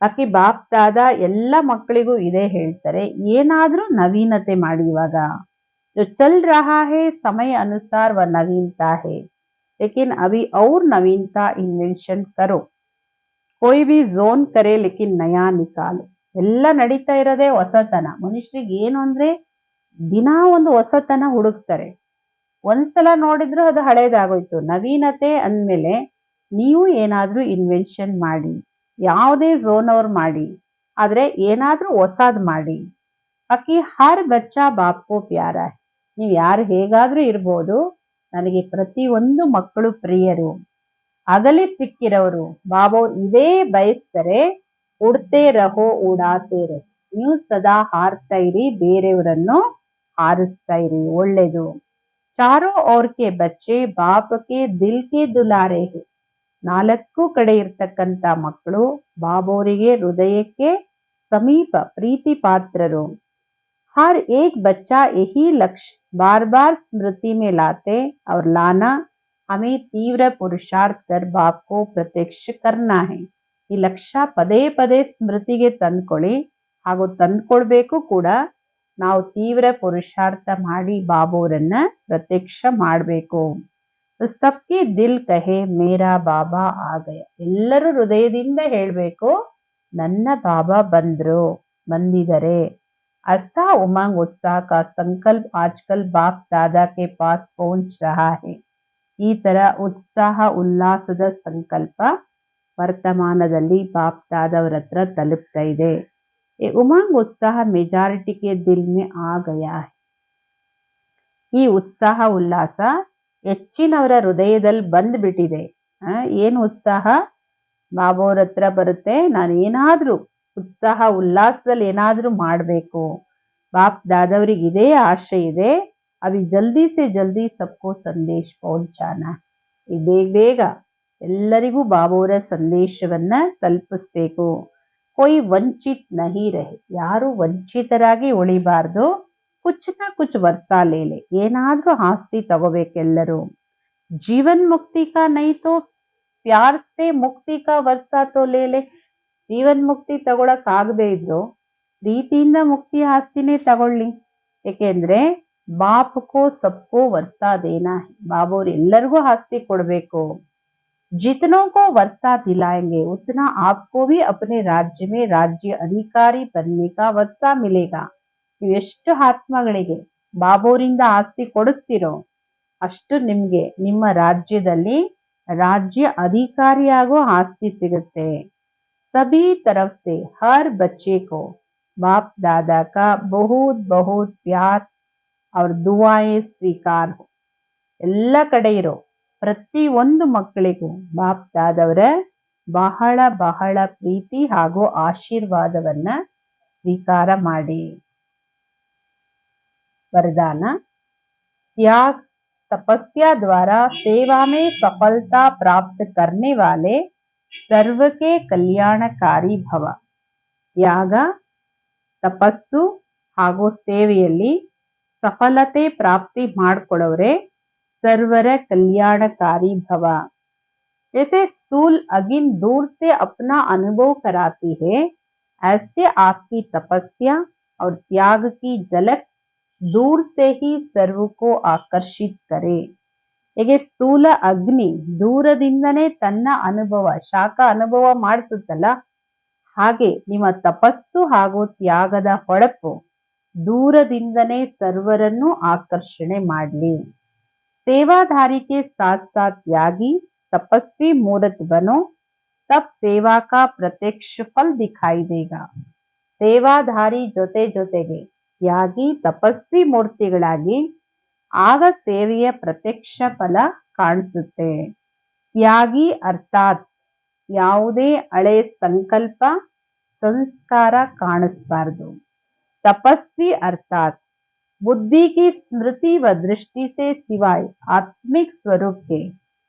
S1: ಬಾಕಿ ಬಾಪ್ ದಾದ ಎಲ್ಲ ಮಕ್ಕಳಿಗೂ ಇದೇ ಹೇಳ್ತಾರೆ, ಏನಾದ್ರೂ ನವೀನತೆ ಮಾಡಿ. ಇವಾಗ जो चल रहा है समय अनुसार वह नवीनता है, लेकिन अभी और नवीनता इन्वेंशन करो। कोई भी ಝೋನ್ करे लेकिन नया निकालो। ಎಲ್ಲ ನಡೀತಾ ಇರೋದೇ ಹೊಸತನ. ಮನುಷ್ಯರಿಗೆ ಏನು ಅಂದ್ರೆ ದಿನಾ ಒಂದು ಹೊಸತನ ಹುಡುಕ್ತಾರೆ. ಒಂದ್ಸಲ ನೋಡಿದ್ರು ಅದು ಹಳೇದಾಗೋಯ್ತು. ನವೀನತೆ ಅಂದ್ಮೇಲೆ ನೀವು ಏನಾದ್ರೂ ಇನ್ವೆನ್ಷನ್ ಮಾಡಿ, ಯಾವುದೇ ಝೋನ್ ಅವ್ರು ಮಾಡಿ, ಆದ್ರೆ ಏನಾದ್ರೂ ಹೊಸದ್ ಮಾಡಿ. ಬಾಕಿ ಹರ್ ಬಚ್ಚಾ ಬಾಪ್ಕೋ ಪ್ಯಾರ. ನೀವು ಯಾರು ಹೇಗಾದ್ರೂ ಇರ್ಬೋದು, ನನಗೆ ಪ್ರತಿಯೊಂದು ಮಕ್ಕಳು ಪ್ರಿಯರು. ಅಗಲಿ ಸಿಕ್ಕಿರೋರು ಬಾಬಾ ಇದೇ ಬಯಸ್ತಾರೆ. ಉಡ್ತೇ ರಹೋ ಉಡಾತೇ ರಹೋ. ನೀವು ಸದಾ ಹಾರ್ತಾ ಇರಿ, ಬೇರೆಯವರನ್ನು ಹಾರಿಸ್ತಾ ಇರಿ, ಒಳ್ಳೇದು. ಚಾರೋ ಓರ್ ಕೆ ಬಚ್ಚೆ ಬಾಪಕ್ಕೆ ದಿಲ್ ಕೆ ದುಲಾರೆ ಹೇ. ನಾಲ್ಕು ಕಡೆ ಇರ್ತಕ್ಕಂಥ ಮಕ್ಕಳು ಬಾಬೋರಿಗೆ ಹೃದಯಕ್ಕೆ ಸಮೀಪ ಪ್ರೀತಿ ಪಾತ್ರರು. हर एक बच्चा यही लक्ष्य बार बार स्मृति में लाते और लाना हमें तीव्र पुरुषार्थ कर बाप को प्रत्यक्ष करना है. ಈ ಲಕ್ಷ್ಯ ಪದೇ ಪದೇ ಸ್ಮೃತಿಗೆ ತಂದ್ಕೊಳ್ಳಿ, ಹಾಗೂ ತಂದ್ಕೊಳ್ಬೇಕು ಕೂಡ. ನಾವು ತೀವ್ರ ಪುರುಷಾರ್ಥ ಮಾಡಿ ಬಾಬೋರನ್ನ ಪ್ರತ್ಯಕ್ಷ ಮಾಡಬೇಕು. ಸಬ್ಕಿ ದಿಲ್ ಕಹೆ ಮೇರಾ ಬಾಬಾ ಆಗಯ. ಎಲ್ಲರೂ ಹೃದಯದಿಂದ ಹೇಳ್ಬೇಕು, ನನ್ನ ಬಾಬಾ ಬಂದಿದ್ದಾರೆ. अच्छा उमंग उत्साह का संकल्प आजकल बाप दादा के पास पहुंच रहा है. ಈ ತರ ಉತ್ಸಾಹ ಉಲ್ಲಾಸದ ಸಂಕಲ್ಪ ವರ್ತಮಾನದಲ್ಲಿ ಬಾಪ್ ದಾದವರ ಹತ್ರ ತಲುಪ್ತಾ ಇದೆ. ಉಮಂಗ್ ಉತ್ಸಾಹ ಮೆಜಾರಿಟಿ ಕೆ ದಿಲ್ ಮೇ ಆ ಗಯಾ ಹೈ. ಈ ಉತ್ಸಾಹ ಉಲ್ಲಾಸ ಹೆಚ್ಚಿನವರ ಹೃದಯದಲ್ಲಿ ಬಂದ್ಬಿಟ್ಟಿದೆ. ಏನು ಉತ್ಸಾಹ ಬಾಬೋರ ಹತ್ರ ಬರುತ್ತೆ, ನಾನು ಏನಾದ್ರೂ ಉತ್ಸಾಹ ಉಲ್ಲಾಸದಲ್ಲಿ ಏನಾದ್ರೂ ಮಾಡಬೇಕು. ಬಾಪ್ ದಾದವ್ರಿಗೆ ಇದೇ ಆಶೆ ಇದೆ. ಅವಿ ಜಲ್ದಿ ಸೆ ಜಲ್ದಿ ಸಬ್ಕೋ ಸಂದೇಶ ಪਹੁಂಚಾನ. ಬೇಗ ಎಲ್ಲರಿಗೂ ಬಾಬೋರ ಸಂದೇಶವನ್ನ ತಲುಪಿಸ್ಬೇಕು. ಕೊಯ್ ವಂಚಿತ್ ನಹಿ ರಹೆ. ಯಾರು ವಂಚಿತರಾಗಿ ಉಳಿಬಾರ್ದು. ಕುಚ್ ನಾ ಕುಚ್ ವರ್ತಾ ಲೇಲೆ. ಏನಾದ್ರೂ ಆಸ್ತಿ ತಗೋಬೇಕೆಲ್ಲರೂ. ಜೀವನ್ ಮುಕ್ತಿ ಕಾ ನೈ ತೋ ಪ್ಯಾರ್ ಸೆ ಮುಕ್ತಿ ಕಾ ವರ್ತಾ ತೋ ಲೇಲೆ. ಜೀವನ್ ಮುಕ್ತಿ ತಗೊಳಕ್ ಆಗದೆ ಇದ್ರು ಪ್ರೀತಿಯಿಂದ ಮುಕ್ತಿ ಆಸ್ತಿನೇ ತಗೊಳ್ಳಿ. ಏಕೆಂದ್ರೆ ಬಾಪ್ಕೋ ಸಬ್ಕೋ ವರ್ತಾ ದೇನಾ. ಬಾಬೋರು ಎಲ್ಲರಿಗೂ ಆಸ್ತಿ ಕೊಡ್ಬೇಕು. जितनों को वर्षा दिलाएंगे उतना आपको भी अपने राज्य में राज्य अधिकारी बनने का वर्षा मिलेगा. ನೀವು ಎಷ್ಟು ಆತ್ಮಗಳಿಗೆ ಬಾಬೋರಿಂದ ಆಸ್ತಿ ಕೊಡಿಸ್ತಿರೋ ಅಷ್ಟು ನಿಮ್ಗೆ ನಿಮ್ಮ ರಾಜ್ಯದಲ್ಲಿ ರಾಜ್ಯ ಅಧಿಕಾರಿಯಾಗೋ ಆಸ್ತಿ ಸಿಗುತ್ತೆ. सभी तरफ से हर बच्चे को बाप दादा का बहुत बहुत प्यार और दुआएं स्वीकार हो. ಎಲ್ಲ ಕಡೆ ಇರೋ ಪ್ರತಿ ಒಂದು ಮಕ್ಕಳಿಗೂ ಬಾಪ್ ದಾದವರ ಬಹಳ ಬಹಳ ಪ್ರೀತಿ ಹಾಗೂ ಆಶೀರ್ವಾದವನ್ನ ಸ್ವೀಕಾರ ಮಾಡಿ. वरदान त्याग तपस्या द्वारा सेवा में सफलता प्राप्त करने वाले सर्व के कल्याणकारी भव. ತ್ಯಾಗ ತಪಸ್ಸು ಹಾಗೂ ಸೇವೆಯಲ್ಲಿ ಸಫಲತೆ ಪ್ರಾಪ್ತಿ ಮಾಡ್ಕೊಳ್ಳೋರೆ सर्वर कल्याणकारी भव. जैसे स्थूल अग्नि दूर से अपना अनुभव कराती है, ऐसे आपकी तपस्या और त्याग की झलक दूर से ही सर्व को आकर्षित करे. ಹೇಗೆ ಸ್ಥೂಲ ಅಗ್ನಿ ದೂರದಿಂದನೇ ತನ್ನ ಅನುಭವ ಶಾಖ ಅನುಭವ ಮಾಡಿಸುತ್ತಲ್ಲ, ಹಾಗೆ ನಿಮ್ಮ ತಪಸ್ಸು ಹಾಗೂ ತ್ಯಾಗದ ಹೊಳಪು ದೂರದಿಂದನೇ ಸರ್ವರನ್ನು ಆಕರ್ಷಣೆ ಮಾಡಲಿ. सेवाधारी के साथ साथ त्यागी तपस्वी मूर्त बनो, तब सेवा का प्रत्यक्ष फल दिखाई देगा. ಸೇವಾಧಾರಿ ಜೊತೆಗೆ ಯಾಗಿ ತಪಸ್ವಿ ಮೂರ್ತಿಗಳಾಗಿ ಆಗ ಸೇವೆಯ ಪ್ರತ್ಯಕ್ಷ ಫಲ ಕಾಣಿಸುತ್ತೆ. ತ್ಯಾಗಿ ಅರ್ಥಾತ್ ಯಾವುದೇ ಹಳೆ ಸಂಕಲ್ಪ ಸಂಸ್ಕಾರ ಕಾಣಿಸಬಾರ್ದು. तपस्वी अर्थात बुद्धि की स्मृति व दृष्टि से सिवाय आत्मिक स्वरूप के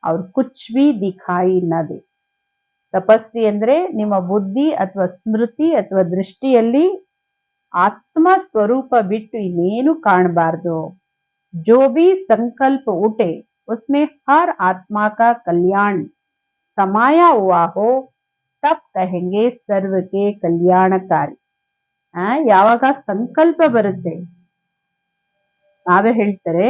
S1: और कुछ भी दिखाई न दे. ತಪಸ್ವಿ ಅಂದ್ರೆ ನಿಮ್ಮ ಬುದ್ಧಿ ಅಥವಾ ಸ್ಮೃತಿ ಅಥವಾ ದೃಷ್ಟಿಯಲ್ಲಿ ಆತ್ಮ ಸ್ವರೂಪ ಬಿಟ್ಟು ಇನ್ನೇನು ಕಾಣಬಾರ್ದು. जो भी संकल्प उठे उसमें हर आत्मा का कल्याण समाया हुआ हो, तब कहेंगे सर्व के कल्याणकारी. ಯಾವಾಗ ಸಂಕಲ್ಪ ಬರುತ್ತೆ ನಾವೇ ಹೇಳ್ತಾರೆ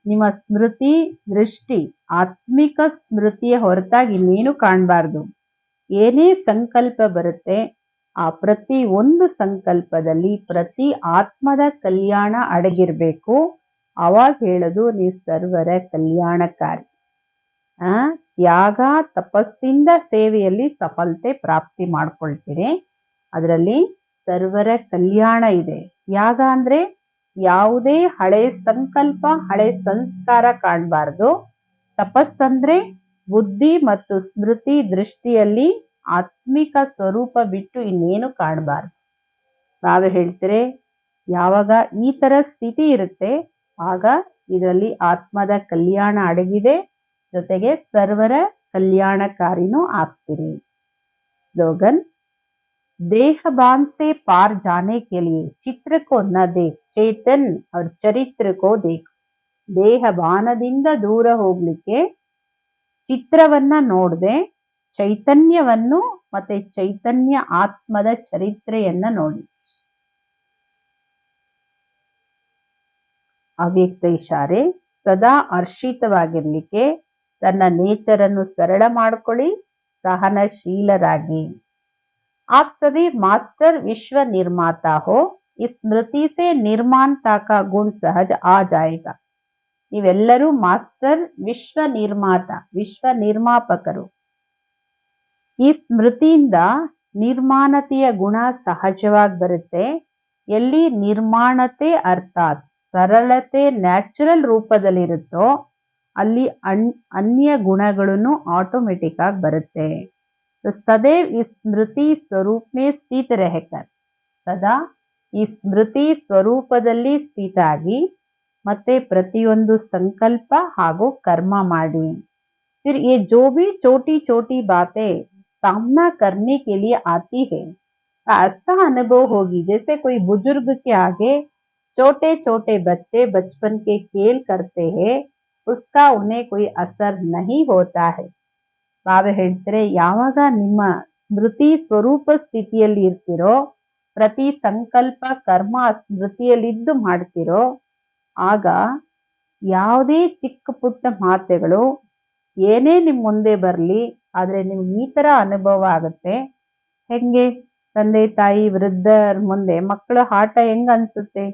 S1: ನಿಮ್ಮ ಸ್ಮೃತಿ ದೃಷ್ಟಿ ಆತ್ಮಿಕ ಸ್ಮೃತಿಯ ಹೊರತಾಗಿ ಇನ್ನೇನು ಕಾಣಬಾರ್ದು. ಏನೇ ಸಂಕಲ್ಪ ಬರುತ್ತೆ ಆ ಪ್ರತಿ ಒಂದು ಸಂಕಲ್ಪದಲ್ಲಿ ಪ್ರತಿ ಆತ್ಮದ ಕಲ್ಯಾಣ ಅಡಗಿರ್ಬೇಕು. ಅವಾಗ ಹೇಳೋದು ನೀವು ಸರ್ವರ ಕಲ್ಯಾಣಕಾರಿ. ತ್ಯಾಗ ತಪಸ್ಸಿಂದ ಸೇವೆಯಲ್ಲಿ ಸಫಲತೆ ಪ್ರಾಪ್ತಿ ಮಾಡ್ಕೊಳ್ತೀರಿ. ಅದರಲ್ಲಿ ಸರ್ವರ ಕಲ್ಯಾಣ ಇದೆ. ತ್ಯಾಗ ಅಂದ್ರೆ ಯಾವುದೇ ಹಳೆ ಸಂಕಲ್ಪ ಹಳೆ ಸಂಸ್ಕಾರ ಕಾಣಬಾರ್ದು. ತಪಸ್ಸಂದ್ರೆ ಬುದ್ಧಿ ಮತ್ತು ಸ್ಮೃತಿ ದೃಷ್ಟಿಯಲ್ಲಿ ಆತ್ಮಿಕ ಸ್ವರೂಪ ಬಿಟ್ಟು ಇನ್ನೇನು ಕಾಣಬಾರ್ದು. ನಾವೇ ಹೇಳ್ತಾರೆ ಯಾವಾಗ ಈ ತರ ಸ್ಥಿತಿ ಇರುತ್ತೆ ಆಗ ಇದರಲ್ಲಿ ಆತ್ಮದ ಕಲ್ಯಾಣ ಅಡಗಿದೆ, ಜೊತೆಗೆ ಸರ್ವರ ಕಲ್ಯಾಣಕಾರಿನೂ ಆಗ್ತೀರಿ. ಸ್ಲೋಗನ್ देह बांध से पार जाने के लिए चित्र को न देख, चेतन और चरित्र को देख. ದೇಹ ಬಾಣದಿಂದ ದೂರ ಹೋಗ್ಲಿಕ್ಕೆ ಚಿತ್ರವನ್ನ ನೋಡದೆ ಚೈತನ್ಯವನ್ನು ಮತ್ತೆ ಚೈತನ್ಯ ಆತ್ಮದ ಚರಿತ್ರೆಯನ್ನ ನೋಡಿ. ಅವ್ಯಕ್ತ ಇಶಾರೆ ಸದಾ ಹರ್ಷಿತವಾಗಿರ್ಲಿಕ್ಕೆ ತನ್ನ ನೇಚರ್ ಅನ್ನು ಸರಳ ಮಾಡ್ಕೊಳ್ಳಿ, ಸಹನಶೀಲರಾಗಿ. आप सभी मास्टर विश्व निर्माता हो, इस स्मृति से निर्माणता का गुण सहज आ जाएगा. ನೀವೆಲ್ಲರೂ ಮಾಸ್ಟರ್ ವಿಶ್ವ ನಿರ್ಮಾತ ವಿಶ್ವ ನಿರ್ಮಾಪಕರು. ಈ ಸ್ಮೃತಿಯಿಂದ ನಿರ್ಮಾಣತೆಯ ಗುಣ ಸಹಜವಾಗಿ ಬರುತ್ತೆ. ಎಲ್ಲಿ ನಿರ್ಮಾಣತೆ ಅರ್ಥಾತ್ ಸರಳತೆ ನ್ಯಾಚುರಲ್ ರೂಪದಲ್ಲಿರುತ್ತೋ ಅಲ್ಲಿ ಅನ್ಯ ಗುಣಗಳನ್ನು ಆಟೋಮೆಟಿಕ್ ಆಗಿ ಬರುತ್ತೆ. सदैव इस स्मृति स्वरूप में स्थित रहकर, ಸದಾ ಈ ಸ್ಮೃತಿ ಸ್ವರೂಪದಲ್ಲಿ ಸ್ಥಿತ ಆಗಿ ಮತ್ತೆ ಪ್ರತಿಯೊಂದು ಸಂಕಲ್ಪ ಹಾಗೂ ಕರ್ಮ ಮಾಡಿ. फिर ये जो भी छोटी छोटी बातें सामना करने के लिए आती है, ऐसा अनुभव होगी जैसे कोई बुजुर्ग के आगे छोटे छोटे बच्चे बचपन के खेल करते हैं, उसका उन्हें कोई असर नहीं होता है. ನಾವೇ ಹೇಳ್ತಾರೆ ಯಾವಾಗ ನಿಮ್ಮ ಸ್ಮೃತಿ ಸ್ವರೂಪ ಸ್ಥಿತಿಯಲ್ಲಿ ಇರ್ತಿರೋ, ಪ್ರತಿ ಸಂಕಲ್ಪ ಕರ್ಮ ಸ್ಮೃತಿಯಲ್ಲಿದ್ದು ಮಾಡ್ತಿರೋ, ಆಗ ಯಾವುದೇ ಚಿಕ್ಕ ಪುಟ್ಟ ಮಾತೆಗಳು ಏನೇ ನಿಮ್ ಮುಂದೆ ಬರ್ಲಿ ಆದ್ರೆ ನಿಮ್ಗೆ ಈ ತರ ಅನುಭವ ಆಗುತ್ತೆ. ಹೆಂಗೆ ತಂದೆ ತಾಯಿ ವೃದ್ಧರ ಮುಂದೆ ಮಕ್ಕಳ ಆಟ ಹೆಂಗ ಅನ್ಸುತ್ತೆ,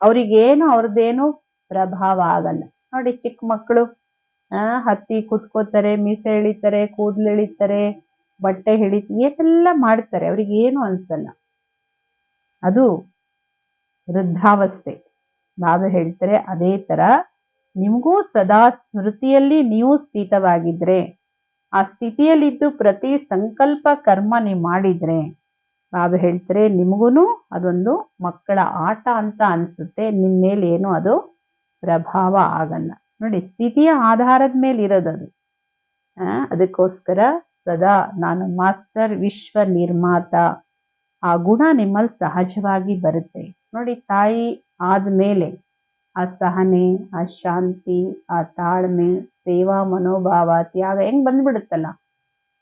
S1: ಅವ್ರಿಗೇನು ಅವ್ರದ್ದೇನು ಪ್ರಭಾವ ಆಗಲ್ಲ. ನೋಡಿ ಚಿಕ್ಕ ಮಕ್ಕಳು ಹತ್ತಿ ಕುತ್ಕೋತಾರೆ, ಮೀಸೆ ಎಳಿತಾರೆ, ಕೂದಲು ಎಳಿತಾರೆ, ಬಟ್ಟೆ ಏನೆಲ್ಲ ಮಾಡ್ತಾರೆ, ಅವ್ರಿಗೆ ಏನು ಅನ್ಸಲ್ಲ. ಅದು ವೃದ್ಧಾವಸ್ಥೆ. ನಾವು ಹೇಳ್ತಾರೆ ಅದೇ ತರ ನಿಮಗೂ ಸದಾ ಸ್ಮೃತಿಯಲ್ಲಿ ನೀವು ಸ್ಥಿತವಾಗಿದ್ರೆ, ಆ ಸ್ಥಿತಿಯಲ್ಲಿದ್ದು ಪ್ರತಿ ಸಂಕಲ್ಪ ಕರ್ಮ ನೀವು ಮಾಡಿದ್ರೆ ನಾವು ಹೇಳ್ತಾರೆ ನಿಮಗೂ ಅದೊಂದು ಮಕ್ಕಳ ಆಟ ಅಂತ ಅನ್ಸುತ್ತೆ. ನಿಮ್ಮ ಮೇಲೆ ಏನು ಅದು ಪ್ರಭಾವ ಆಗಲ್ಲ. ನೋಡಿ ಸ್ಥಿತಿಯ ಆಧಾರದ ಮೇಲೆ ಇರೋದದು. ಅದಕ್ಕೋಸ್ಕರ ಸದಾ ನಾನು ಮಾಸ್ಟರ್ ವಿಶ್ವ ನಿರ್ಮಾತ ಆ ಗುಣ ನಿಮ್ಮಲ್ಲಿ ಸಹಜವಾಗಿ ಬರುತ್ತೆ. ನೋಡಿ ತಾಯಿ ಆದ್ಮೇಲೆ ಆ ಸಹನೆ, ಆ ಶಾಂತಿ, ಆ ತಾಳ್ಮೆ, ಸೇವಾ ಮನೋಭಾವ, ತ್ಯಾಗ ಹೆಂಗ್ ಬಂದ್ಬಿಡುತ್ತಲ್ಲ,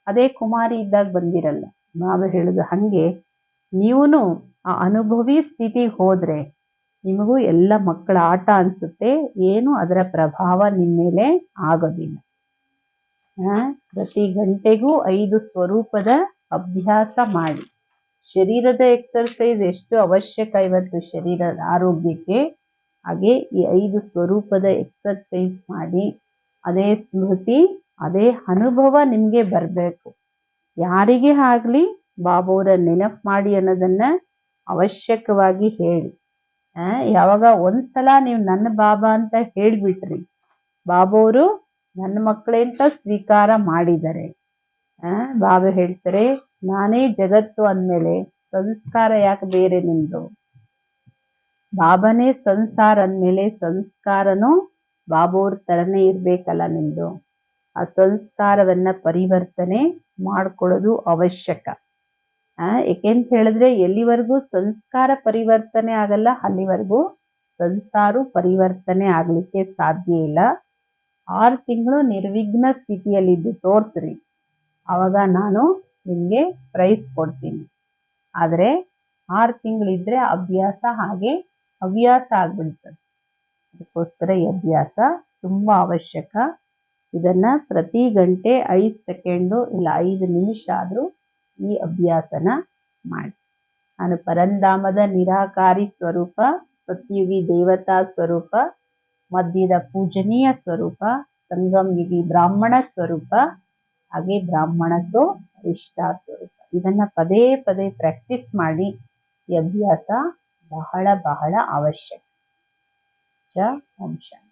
S1: ಅದೇ ಕುಮಾರಿ ಇದ್ದಾಗ ಬಂದಿರಲ್ಲ. ನಾವು ಹೇಳುದು ಹಂಗೆ ನೀವೂನು ಆ ಅನುಭವಿ ಸ್ಥಿತಿಗೆ ಹೋದ್ರೆ ನಿಮಗೂ ಎಲ್ಲ ಮಕ್ಕಳ ಆಟ ಅನ್ಸುತ್ತೆ, ಏನು ಅದರ ಪ್ರಭಾವ ನಿಮ್ಮ ಮೇಲೆ ಆಗೋದಿಲ್ಲ. ಪ್ರತಿ ಗಂಟೆಗೂ 5 ಸ್ವರೂಪದ ಅಭ್ಯಾಸ ಮಾಡಿ. ಶರೀರದ ಎಕ್ಸರ್ಸೈಸ್ ಎಷ್ಟು ಅವಶ್ಯಕ ಇವತ್ತು ಶರೀರದ ಆರೋಗ್ಯಕ್ಕೆ, ಹಾಗೆ ಈ 5 ಸ್ವರೂಪದ ಎಕ್ಸರ್ಸೈಸ್ ಮಾಡಿ. ಅದೇ ಸ್ಮೃತಿ ಅದೇ ಅನುಭವ ನಿಮ್ಗೆ ಬರ್ಬೇಕು. ಯಾರಿಗೇ ಆಗ್ಲಿ ಬಾಬುವರ ನೆನಪು ಮಾಡಿ ಅನ್ನೋದನ್ನ ಅವಶ್ಯಕವಾಗಿ ಹೇಳಿ. ಯಾವಾಗ ಒಂದ್ಸಲ ನೀವು ನನ್ನ ಬಾಬಾ ಅಂತ ಹೇಳ್ಬಿಟ್ರಿ, ಬಾಬುವರು ನನ್ನ ಮಕ್ಕಳೇ ಅಂತ ಸ್ವೀಕಾರ ಮಾಡಿದ್ದಾರೆ. ಬಾಬಾ ಹೇಳ್ತಾರೆ, ನಾನೇ ಜಗತ್ತು ಅಂದ್ಮೇಲೆ ಸಂಸ್ಕಾರ ಯಾಕೆ ಬೇರೆ ನಿಮ್ದು? ಬಾಬಾನೇ ಸಂಸಾರ ಅಂದ್ಮೇಲೆ ಸಂಸ್ಕಾರನು ಬಾಬುವ್ರ ತರನೇ ಇರ್ಬೇಕಲ್ಲ ನಿಮ್ದು. ಆ ಸಂಸ್ಕಾರವನ್ನ ಪರಿವರ್ತನೆ ಮಾಡ್ಕೊಳ್ಳೋದು ಅವಶ್ಯಕ. ಏಕೆಂತ ಹೇಳಿದ್ರೆ ಎಲ್ಲಿವರೆಗೂ ಸಂಸ್ಕಾರ ಪರಿವರ್ತನೆ ಆಗಲ್ಲ ಅಲ್ಲಿವರೆಗೂ ಸಂಸಾರ ಪರಿವರ್ತನೆ ಆಗ್ಲಿಕ್ಕೆ ಸಾಧ್ಯ ಇಲ್ಲ. 6 ತಿಂಗಳು ನಿರ್ವಿಘ್ನ ಸ್ಥಿತಿಯಲ್ಲಿದ್ದು ತೋರ್ಸ್ರಿ, ಅವಾಗ ನಾನು ನಿಮ್ಗೆ ಪ್ರೈಸ್ ಕೊಡ್ತೀನಿ. ಆದ್ರೆ 6 ತಿಂಗಳಿದ್ರೆ ಅಭ್ಯಾಸ ಹಾಗೆ ಹವ್ಯಾಸ ಆಗ್ಬಿಡ್ತದೆ. ಅದಕ್ಕೋಸ್ಕರ ಈ ಅಭ್ಯಾಸ ತುಂಬಾ ಅವಶ್ಯಕ. ಇದನ್ನ ಪ್ರತಿ ಗಂಟೆ 5 ಸೆಕೆಂಡು ಇಲ್ಲ 5 ನಿಮಿಷ ಆದ್ರೂ ಈ ಅಭ್ಯಾಸನ ಮಾಡಿ. ನಾನು ಪರಂಧಾಮದ ನಿರಾಕಾರಿ ಸ್ವರೂಪ, ಸತ್ಯುಗಿ ದೇವತಾ ಸ್ವರೂಪ, ಮಧ್ಯದ ಪೂಜನೀಯ ಸ್ವರೂಪ, ಸಂಗಮ್ ಯುಗಿ ಬ್ರಾಹ್ಮಣ ಸ್ವರೂಪ, ಹಾಗೆ ಬ್ರಾಹ್ಮಣ ಸೋ ಇಷ್ಟ ಸ್ವರೂಪ. ಇದನ್ನ ಪದೇ ಪದೇ ಪ್ರಾಕ್ಟೀಸ್ ಮಾಡಿ. ಈ ಅಭ್ಯಾಸ ಬಹಳ ಬಹಳ ಅವಶ್ಯಕ. ಓಂ ಶಾಂತಿ.